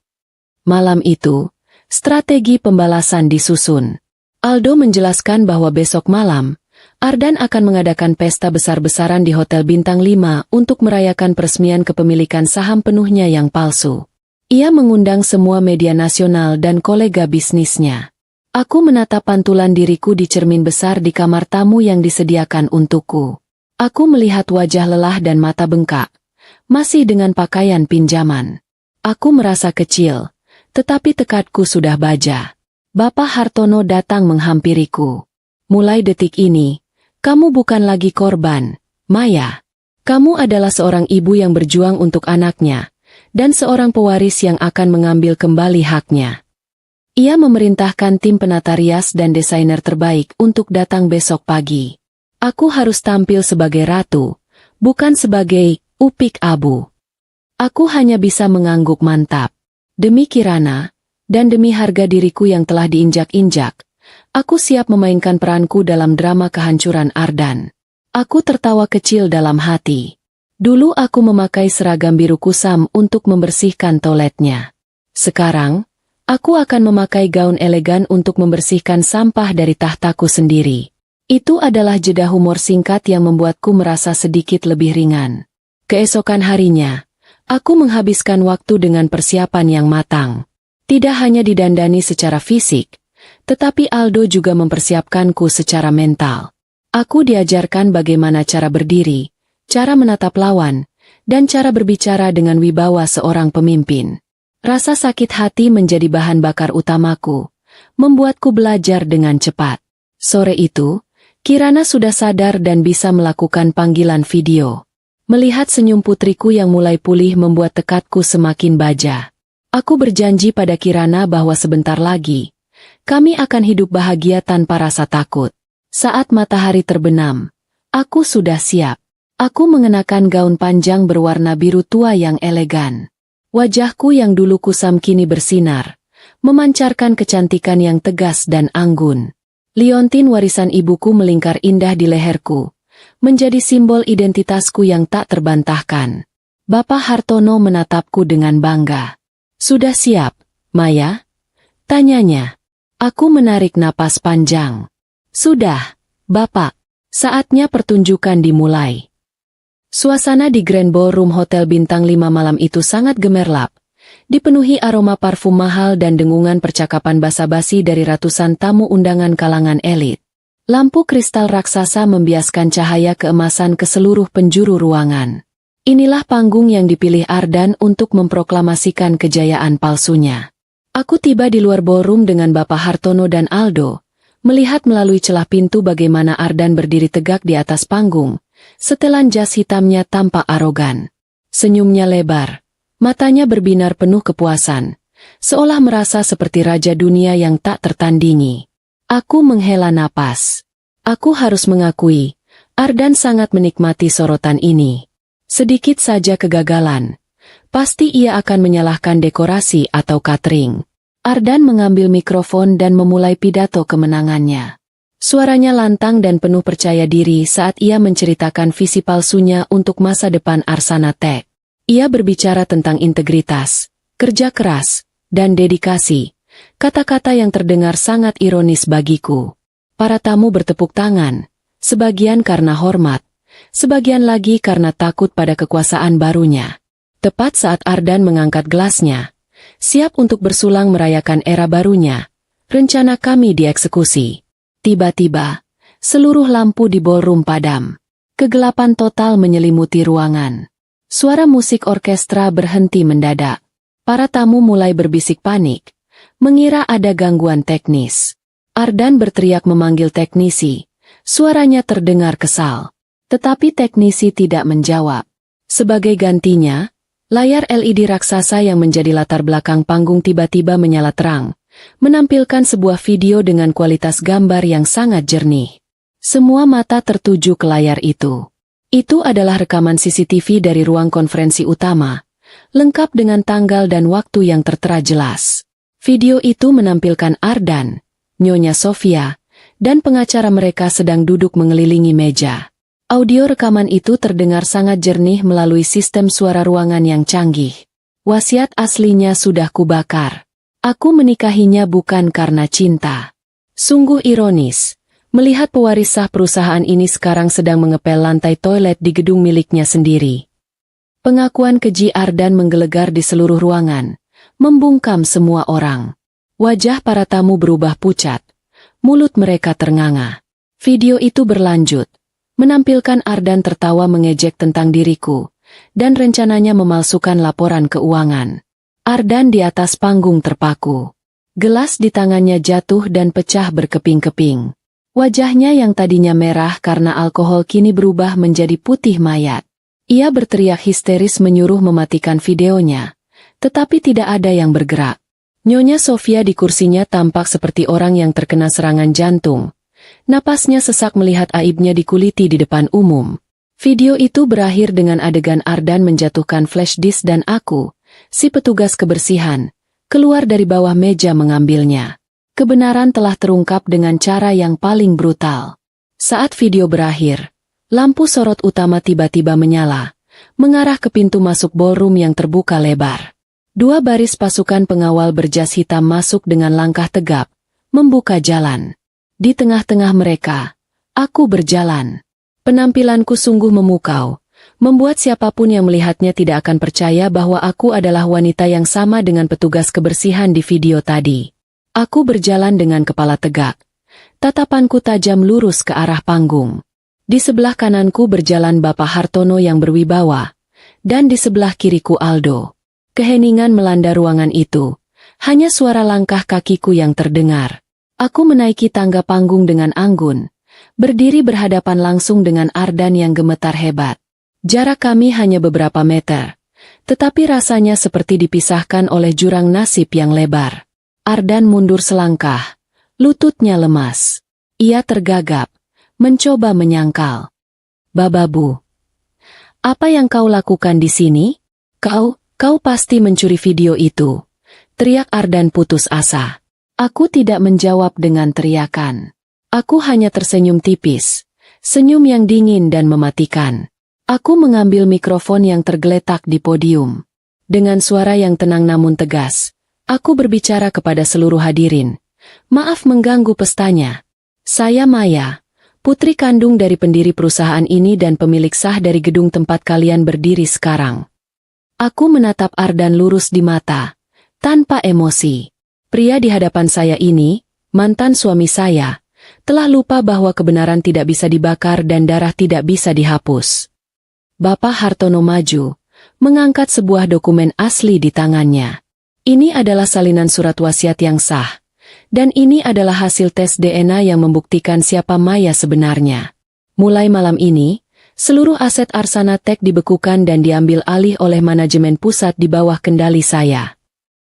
Malam itu, strategi pembalasan disusun. Aldo menjelaskan bahwa besok malam, Ardan akan mengadakan pesta besar-besaran di Hotel Bintang 5 untuk merayakan peresmian kepemilikan saham penuhnya yang palsu. Ia mengundang semua media nasional dan kolega bisnisnya. Aku menatap pantulan diriku di cermin besar di kamar tamu yang disediakan untukku. Aku melihat wajah lelah dan mata bengkak, masih dengan pakaian pinjaman. Aku merasa kecil, tetapi tekadku sudah baja. Bapak Hartono datang menghampiriku. Mulai detik ini, kamu bukan lagi korban, Maya. Kamu adalah seorang ibu yang berjuang untuk anaknya, dan seorang pewaris yang akan mengambil kembali haknya. Ia memerintahkan tim penata rias dan desainer terbaik untuk datang besok pagi. Aku harus tampil sebagai ratu, bukan sebagai upik abu. Aku hanya bisa mengangguk mantap. Demi Kirana, dan demi harga diriku yang telah diinjak-injak, aku siap memainkan peranku dalam drama kehancuran Ardan. Aku tertawa kecil dalam hati. Dulu aku memakai seragam biru kusam untuk membersihkan toiletnya. Sekarang, aku akan memakai gaun elegan untuk membersihkan sampah dari tahtaku sendiri. Itu adalah jeda humor singkat yang membuatku merasa sedikit lebih ringan. Keesokan harinya, aku menghabiskan waktu dengan persiapan yang matang. Tidak hanya didandani secara fisik, tetapi Aldo juga mempersiapkanku secara mental. Aku diajarkan bagaimana cara berdiri, cara menatap lawan, dan cara berbicara dengan wibawa seorang pemimpin. Rasa sakit hati menjadi bahan bakar utamaku, membuatku belajar dengan cepat. Sore itu, Kirana sudah sadar dan bisa melakukan panggilan video. Melihat senyum putriku yang mulai pulih membuat tekadku semakin baja. Aku berjanji pada Kirana bahwa sebentar lagi, kami akan hidup bahagia tanpa rasa takut. Saat matahari terbenam, aku sudah siap. Aku mengenakan gaun panjang berwarna biru tua yang elegan. Wajahku yang dulu kusam kini bersinar, memancarkan kecantikan yang tegas dan anggun. Liontin warisan ibuku melingkar indah di leherku, menjadi simbol identitasku yang tak terbantahkan. Bapak Hartono menatapku dengan bangga. "Sudah siap, Maya?" tanyanya. Aku menarik napas panjang. "Sudah, Bapak." Saatnya pertunjukan dimulai. Suasana di Grand Ballroom Hotel Bintang 5 malam itu sangat gemerlap, dipenuhi aroma parfum mahal dan dengungan percakapan basa-basi dari ratusan tamu undangan kalangan elit. Lampu kristal raksasa membiaskan cahaya keemasan ke seluruh penjuru ruangan. Inilah panggung yang dipilih Ardan untuk memproklamasikan kejayaan palsunya. Aku tiba di luar ballroom dengan Bapak Hartono dan Aldo, melihat melalui celah pintu bagaimana Ardan berdiri tegak di atas panggung. Setelan jas hitamnya tampak arogan. Senyumnya lebar, matanya berbinar penuh kepuasan, seolah merasa seperti raja dunia yang tak tertandingi. Aku menghela napas. Aku harus mengakui, Ardan sangat menikmati sorotan ini. Sedikit saja kegagalan, pasti ia akan menyalahkan dekorasi atau catering. Ardan mengambil mikrofon dan memulai pidato kemenangannya. Suaranya lantang dan penuh percaya diri saat ia menceritakan visi palsunya untuk masa depan Arsana Tech. Ia berbicara tentang integritas, kerja keras, dan dedikasi, kata-kata yang terdengar sangat ironis bagiku. Para tamu bertepuk tangan, sebagian karena hormat, sebagian lagi karena takut pada kekuasaan barunya. Tepat saat Ardan mengangkat gelasnya, siap untuk bersulang merayakan era barunya, rencana kami dieksekusi. Tiba-tiba, seluruh lampu di ballroom padam. Kegelapan total menyelimuti ruangan. Suara musik orkestra berhenti mendadak. Para tamu mulai berbisik panik, mengira ada gangguan teknis. Ardan berteriak memanggil teknisi. Suaranya terdengar kesal. Tetapi teknisi tidak menjawab. Sebagai gantinya, layar LED raksasa yang menjadi latar belakang panggung tiba-tiba menyala terang, menampilkan sebuah video dengan kualitas gambar yang sangat jernih. Semua mata tertuju ke layar itu. Itu adalah rekaman CCTV dari ruang konferensi utama, lengkap dengan tanggal dan waktu yang tertera jelas. Video itu menampilkan Ardan, Nyonya Sofia, dan pengacara mereka sedang duduk mengelilingi meja. Audio rekaman itu terdengar sangat jernih melalui sistem suara ruangan yang canggih. Wasiat aslinya sudah kubakar. Aku menikahinya bukan karena cinta. Sungguh ironis, melihat pewaris sah perusahaan ini sekarang sedang mengepel lantai toilet di gedung miliknya sendiri. Pengakuan keji Ardan menggelegar di seluruh ruangan, membungkam semua orang. Wajah para tamu berubah pucat, mulut mereka ternganga. Video itu berlanjut, menampilkan Ardan tertawa mengejek tentang diriku, dan rencananya memalsukan laporan keuangan. Ardan di atas panggung terpaku. Gelas di tangannya jatuh dan pecah berkeping-keping. Wajahnya yang tadinya merah karena alkohol kini berubah menjadi putih mayat. Ia berteriak histeris menyuruh mematikan videonya, tetapi tidak ada yang bergerak. Nyonya Sofia di kursinya tampak seperti orang yang terkena serangan jantung. Napasnya sesak melihat aibnya dikuliti di depan umum. Video itu berakhir dengan adegan Ardan menjatuhkan flash disk dan aku, si petugas kebersihan, keluar dari bawah meja mengambilnya. Kebenaran telah terungkap dengan cara yang paling brutal. Saat video berakhir, lampu sorot utama tiba-tiba menyala, mengarah ke pintu masuk ballroom yang terbuka lebar. Dua baris pasukan pengawal berjas hitam masuk dengan langkah tegap, membuka jalan. Di tengah-tengah mereka, aku berjalan. Penampilanku sungguh memukau, membuat siapapun yang melihatnya tidak akan percaya bahwa aku adalah wanita yang sama dengan petugas kebersihan di video tadi. Aku berjalan dengan kepala tegak. Tatapanku tajam lurus ke arah panggung. Di sebelah kananku berjalan Bapak Hartono yang berwibawa, dan di sebelah kiriku Aldo. Keheningan melanda ruangan itu. Hanya suara langkah kakiku yang terdengar. Aku menaiki tangga panggung dengan anggun, berdiri berhadapan langsung dengan Ardan yang gemetar hebat. Jarak kami hanya beberapa meter, tetapi rasanya seperti dipisahkan oleh jurang nasib yang lebar. Ardan mundur selangkah, lututnya lemas. Ia tergagap, mencoba menyangkal. "Bababu, apa yang kau lakukan di sini? Kau..." Kau pasti mencuri video itu, teriak Ardan putus asa. Aku tidak menjawab dengan teriakan. Aku hanya tersenyum tipis, senyum yang dingin dan mematikan. Aku mengambil mikrofon yang tergeletak di podium. Dengan suara yang tenang namun tegas, aku berbicara kepada seluruh hadirin. Maaf mengganggu pestanya. Saya Maya, putri kandung dari pendiri perusahaan ini dan pemilik sah dari gedung tempat kalian berdiri sekarang. Aku menatap Ardan lurus di mata, tanpa emosi. Pria di hadapan saya ini, mantan suami saya, telah lupa bahwa kebenaran tidak bisa dibakar dan darah tidak bisa dihapus. Bapak Hartono maju, mengangkat sebuah dokumen asli di tangannya. Ini adalah salinan surat wasiat yang sah, dan ini adalah hasil tes DNA yang membuktikan siapa Maya sebenarnya. Mulai malam ini, seluruh aset Arsana Tech dibekukan dan diambil alih oleh manajemen pusat di bawah kendali saya.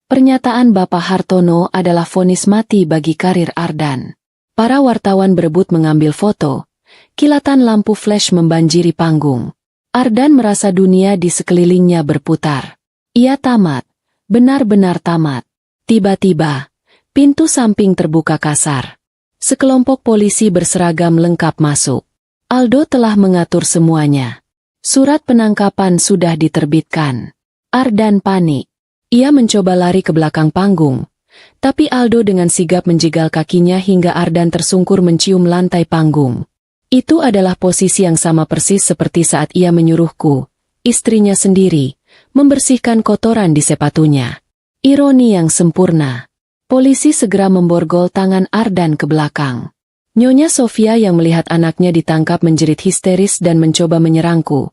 Pernyataan Bapak Hartono adalah vonis mati bagi karir Ardan. Para wartawan berebut mengambil foto. Kilatan lampu flash membanjiri panggung. Ardan merasa dunia di sekelilingnya berputar. Ia tamat. Benar-benar tamat. Tiba-tiba, pintu samping terbuka kasar. Sekelompok polisi berseragam lengkap masuk. Aldo telah mengatur semuanya. Surat penangkapan sudah diterbitkan. Ardan panik. Ia mencoba lari ke belakang panggung, tapi Aldo dengan sigap menjegal kakinya hingga Ardan tersungkur mencium lantai panggung. Itu adalah posisi yang sama persis seperti saat ia menyuruhku, istrinya sendiri, membersihkan kotoran di sepatunya. Ironi yang sempurna. Polisi segera memborgol tangan Ardan ke belakang. Nyonya Sofia yang melihat anaknya ditangkap menjerit histeris dan mencoba menyerangku,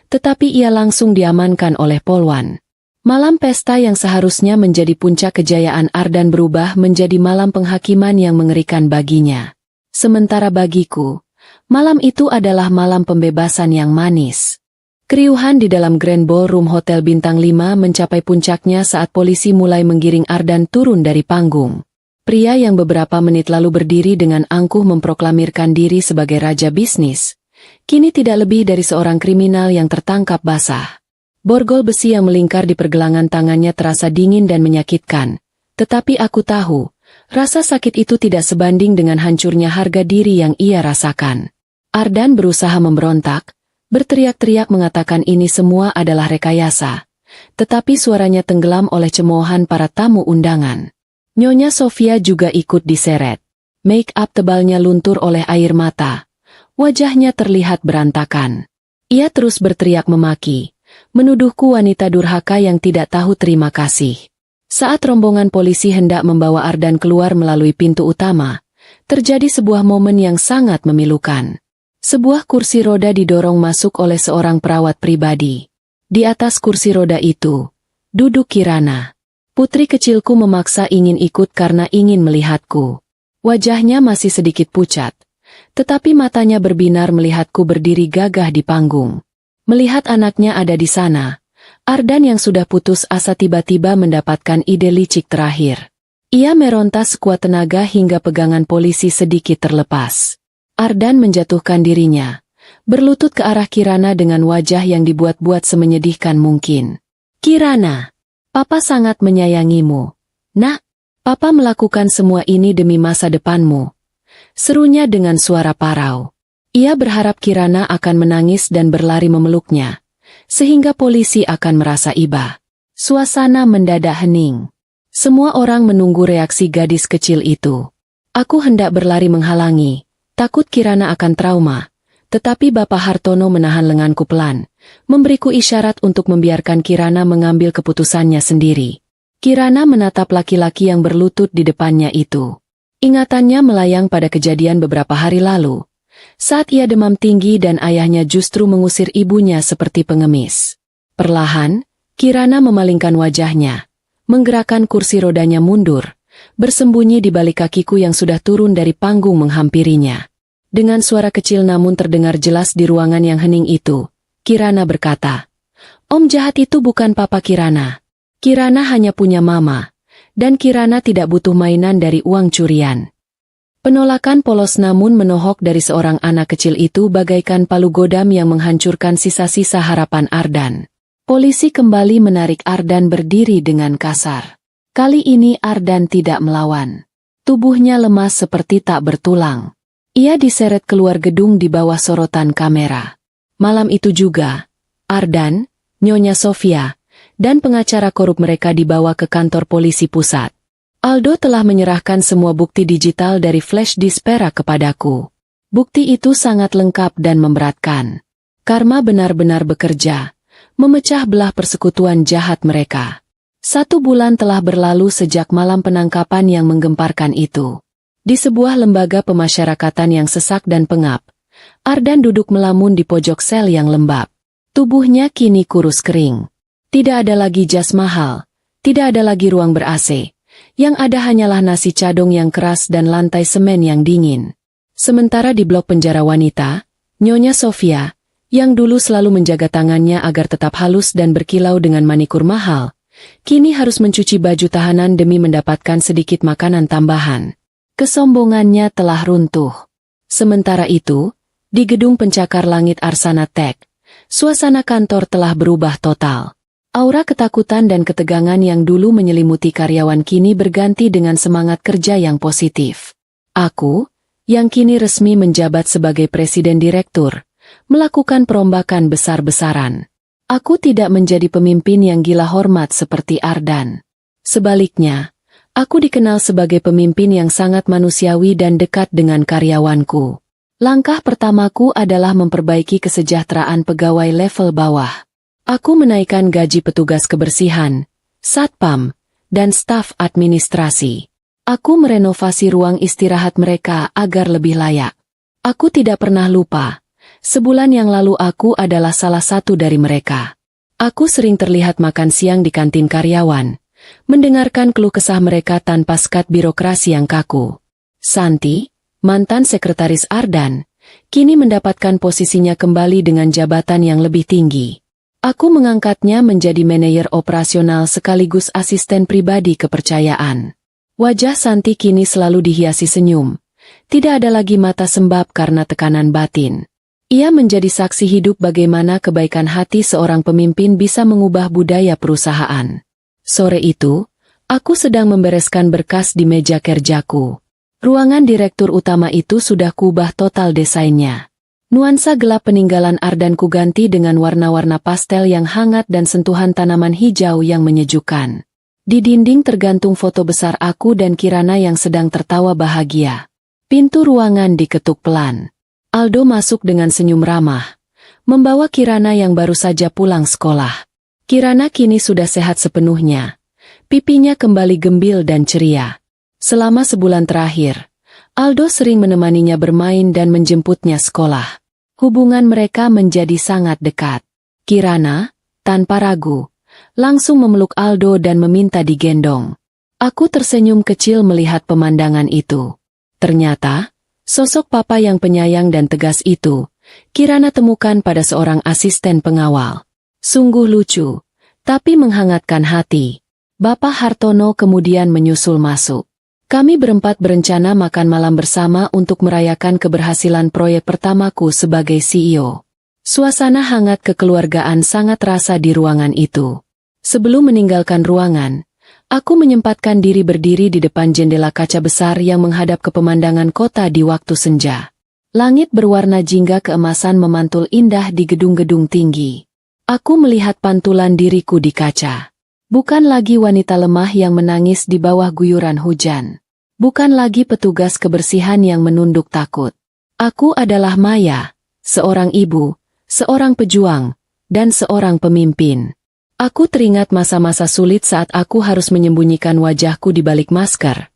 tetapi ia langsung diamankan oleh Polwan. Malam pesta yang seharusnya menjadi puncak kejayaan Ardan berubah menjadi malam penghakiman yang mengerikan baginya. Sementara bagiku, malam itu adalah malam pembebasan yang manis. Keriuhan di dalam Grand Ballroom Hotel Bintang 5 mencapai puncaknya saat polisi mulai menggiring Ardan turun dari panggung. Pria yang beberapa menit lalu berdiri dengan angkuh memproklamirkan diri sebagai raja bisnis, kini tidak lebih dari seorang kriminal yang tertangkap basah. Borgol besi yang melingkar di pergelangan tangannya terasa dingin dan menyakitkan. Tetapi aku tahu, rasa sakit itu tidak sebanding dengan hancurnya harga diri yang ia rasakan. Ardan berusaha memberontak, berteriak-teriak mengatakan ini semua adalah rekayasa. Tetapi suaranya tenggelam oleh cemoohan para tamu undangan. Nyonya Sofia juga ikut diseret. Make-up tebalnya luntur oleh air mata. Wajahnya terlihat berantakan. Ia terus berteriak memaki, menuduhku wanita durhaka yang tidak tahu terima kasih. Saat rombongan polisi hendak membawa Ardan keluar melalui pintu utama, terjadi sebuah momen yang sangat memilukan. Sebuah kursi roda didorong masuk oleh seorang perawat pribadi. Di atas kursi roda itu, duduk Kirana. Putri kecilku memaksa ingin ikut karena ingin melihatku. Wajahnya masih sedikit pucat, tetapi matanya berbinar melihatku berdiri gagah di panggung. Melihat anaknya ada di sana, Ardan yang sudah putus asa tiba-tiba mendapatkan ide licik terakhir. Ia meronta sekuat tenaga hingga pegangan polisi sedikit terlepas. Ardan menjatuhkan dirinya, berlutut ke arah Kirana dengan wajah yang dibuat-buat semenyedihkan mungkin. Kirana, Papa sangat menyayangimu. Nak, Papa melakukan semua ini demi masa depanmu. Serunya dengan suara parau. Ia berharap Kirana akan menangis dan berlari memeluknya, sehingga polisi akan merasa iba. Suasana mendadak hening. Semua orang menunggu reaksi gadis kecil itu. Aku hendak berlari menghalangi, takut Kirana akan trauma, tetapi Bapak Hartono menahan lenganku pelan, memberiku isyarat untuk membiarkan Kirana mengambil keputusannya sendiri. Kirana menatap laki-laki yang berlutut di depannya itu. Ingatannya melayang pada kejadian beberapa hari lalu, saat ia demam tinggi dan ayahnya justru mengusir ibunya seperti pengemis. Perlahan, Kirana memalingkan wajahnya, menggerakkan kursi rodanya mundur, bersembunyi di balik kakiku yang sudah turun dari panggung menghampirinya. Dengan suara kecil namun terdengar jelas di ruangan yang hening itu, Kirana berkata, "Om jahat itu bukan Papa Kirana. Kirana hanya punya mama, dan Kirana tidak butuh mainan dari uang curian." Penolakan polos namun menohok dari seorang anak kecil itu bagaikan palu godam yang menghancurkan sisa-sisa harapan Ardan. Polisi kembali menarik Ardan berdiri dengan kasar. Kali ini Ardan tidak melawan. Tubuhnya lemas seperti tak bertulang. Ia diseret keluar gedung di bawah sorotan kamera. Malam itu juga, Ardan, Nyonya Sofia, dan pengacara korup mereka dibawa ke kantor polisi pusat. Aldo telah menyerahkan semua bukti digital dari flash disk perak kepadaku. Bukti itu sangat lengkap dan memberatkan. Karma benar-benar bekerja, memecah belah persekutuan jahat mereka. 1 bulan telah berlalu sejak malam penangkapan yang menggemparkan itu. Di sebuah lembaga pemasyarakatan yang sesak dan pengap, Ardan duduk melamun di pojok sel yang lembab. Tubuhnya kini kurus kering. Tidak ada lagi jas mahal, tidak ada lagi ruang ber-AC. Yang ada hanyalah nasi cadong yang keras dan lantai semen yang dingin. Sementara di blok penjara wanita, Nyonya Sofia, yang dulu selalu menjaga tangannya agar tetap halus dan berkilau dengan manikur mahal, kini harus mencuci baju tahanan demi mendapatkan sedikit makanan tambahan. Kesombongannya telah runtuh. Sementara itu, di gedung pencakar langit Arsana Tech, suasana kantor telah berubah total. Aura ketakutan dan ketegangan yang dulu menyelimuti karyawan kini berganti dengan semangat kerja yang positif. Aku, yang kini resmi menjabat sebagai presiden direktur, melakukan perombakan besar-besaran. Aku tidak menjadi pemimpin yang gila hormat seperti Ardan. Sebaliknya, aku dikenal sebagai pemimpin yang sangat manusiawi dan dekat dengan karyawanku. Langkah pertamaku adalah memperbaiki kesejahteraan pegawai level bawah. Aku menaikkan gaji petugas kebersihan, satpam, dan staf administrasi. Aku merenovasi ruang istirahat mereka agar lebih layak. Aku tidak pernah lupa. Sebulan yang lalu aku adalah salah satu dari mereka. Aku sering terlihat makan siang di kantin karyawan, mendengarkan keluh kesah mereka tanpa sekat birokrasi yang kaku. Santi, mantan sekretaris Ardan, kini mendapatkan posisinya kembali dengan jabatan yang lebih tinggi. Aku mengangkatnya menjadi manajer operasional sekaligus asisten pribadi kepercayaan. Wajah Santi kini selalu dihiasi senyum. Tidak ada lagi mata sembab karena tekanan batin. Ia menjadi saksi hidup bagaimana kebaikan hati seorang pemimpin bisa mengubah budaya perusahaan. Sore itu, aku sedang membereskan berkas di meja kerjaku. Ruangan direktur utama itu sudah kubah total desainnya. Nuansa gelap peninggalan Ardan kuganti dengan warna-warna pastel yang hangat dan sentuhan tanaman hijau yang menyejukkan. Di dinding tergantung foto besar aku dan Kirana yang sedang tertawa bahagia. Pintu ruangan diketuk pelan. Aldo masuk dengan senyum ramah, membawa Kirana yang baru saja pulang sekolah. Kirana kini sudah sehat sepenuhnya. Pipinya kembali gembil dan ceria. Selama sebulan terakhir, Aldo sering menemaninya bermain dan menjemputnya sekolah. Hubungan mereka menjadi sangat dekat. Kirana, tanpa ragu, langsung memeluk Aldo dan meminta digendong. Aku tersenyum kecil melihat pemandangan itu. Ternyata, sosok papa yang penyayang dan tegas itu, Kirana temukan pada seorang asisten pengawal. Sungguh lucu, tapi menghangatkan hati. Bapak Hartono kemudian menyusul masuk. Kami berempat berencana makan malam bersama untuk merayakan keberhasilan proyek pertamaku sebagai CEO. Suasana hangat kekeluargaan sangat terasa di ruangan itu. Sebelum meninggalkan ruangan, aku menyempatkan diri berdiri di depan jendela kaca besar yang menghadap ke pemandangan kota di waktu senja. Langit berwarna jingga keemasan memantul indah di gedung-gedung tinggi. Aku melihat pantulan diriku di kaca. Bukan lagi wanita lemah yang menangis di bawah guyuran hujan. Bukan lagi petugas kebersihan yang menunduk takut. Aku adalah Maya, seorang ibu, seorang pejuang, dan seorang pemimpin. Aku teringat masa-masa sulit saat aku harus menyembunyikan wajahku di balik masker.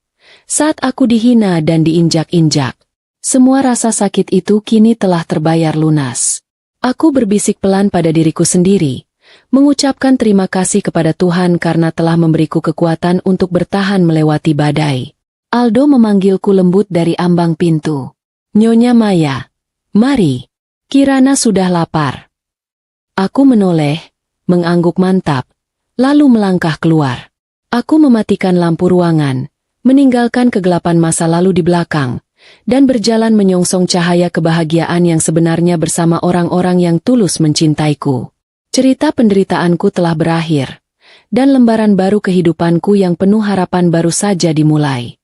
Saat aku dihina dan diinjak-injak. Semua rasa sakit itu kini telah terbayar lunas. Aku berbisik pelan pada diriku sendiri, mengucapkan terima kasih kepada Tuhan karena telah memberiku kekuatan untuk bertahan melewati badai. Aldo memanggilku lembut dari ambang pintu. Nyonya Maya, mari. Kirana sudah lapar. Aku menoleh, mengangguk mantap, lalu melangkah keluar. Aku mematikan lampu ruangan, meninggalkan kegelapan masa lalu di belakang, dan berjalan menyongsong cahaya kebahagiaan yang sebenarnya bersama orang-orang yang tulus mencintaiku. Cerita penderitaanku telah berakhir, dan lembaran baru kehidupanku yang penuh harapan baru saja dimulai.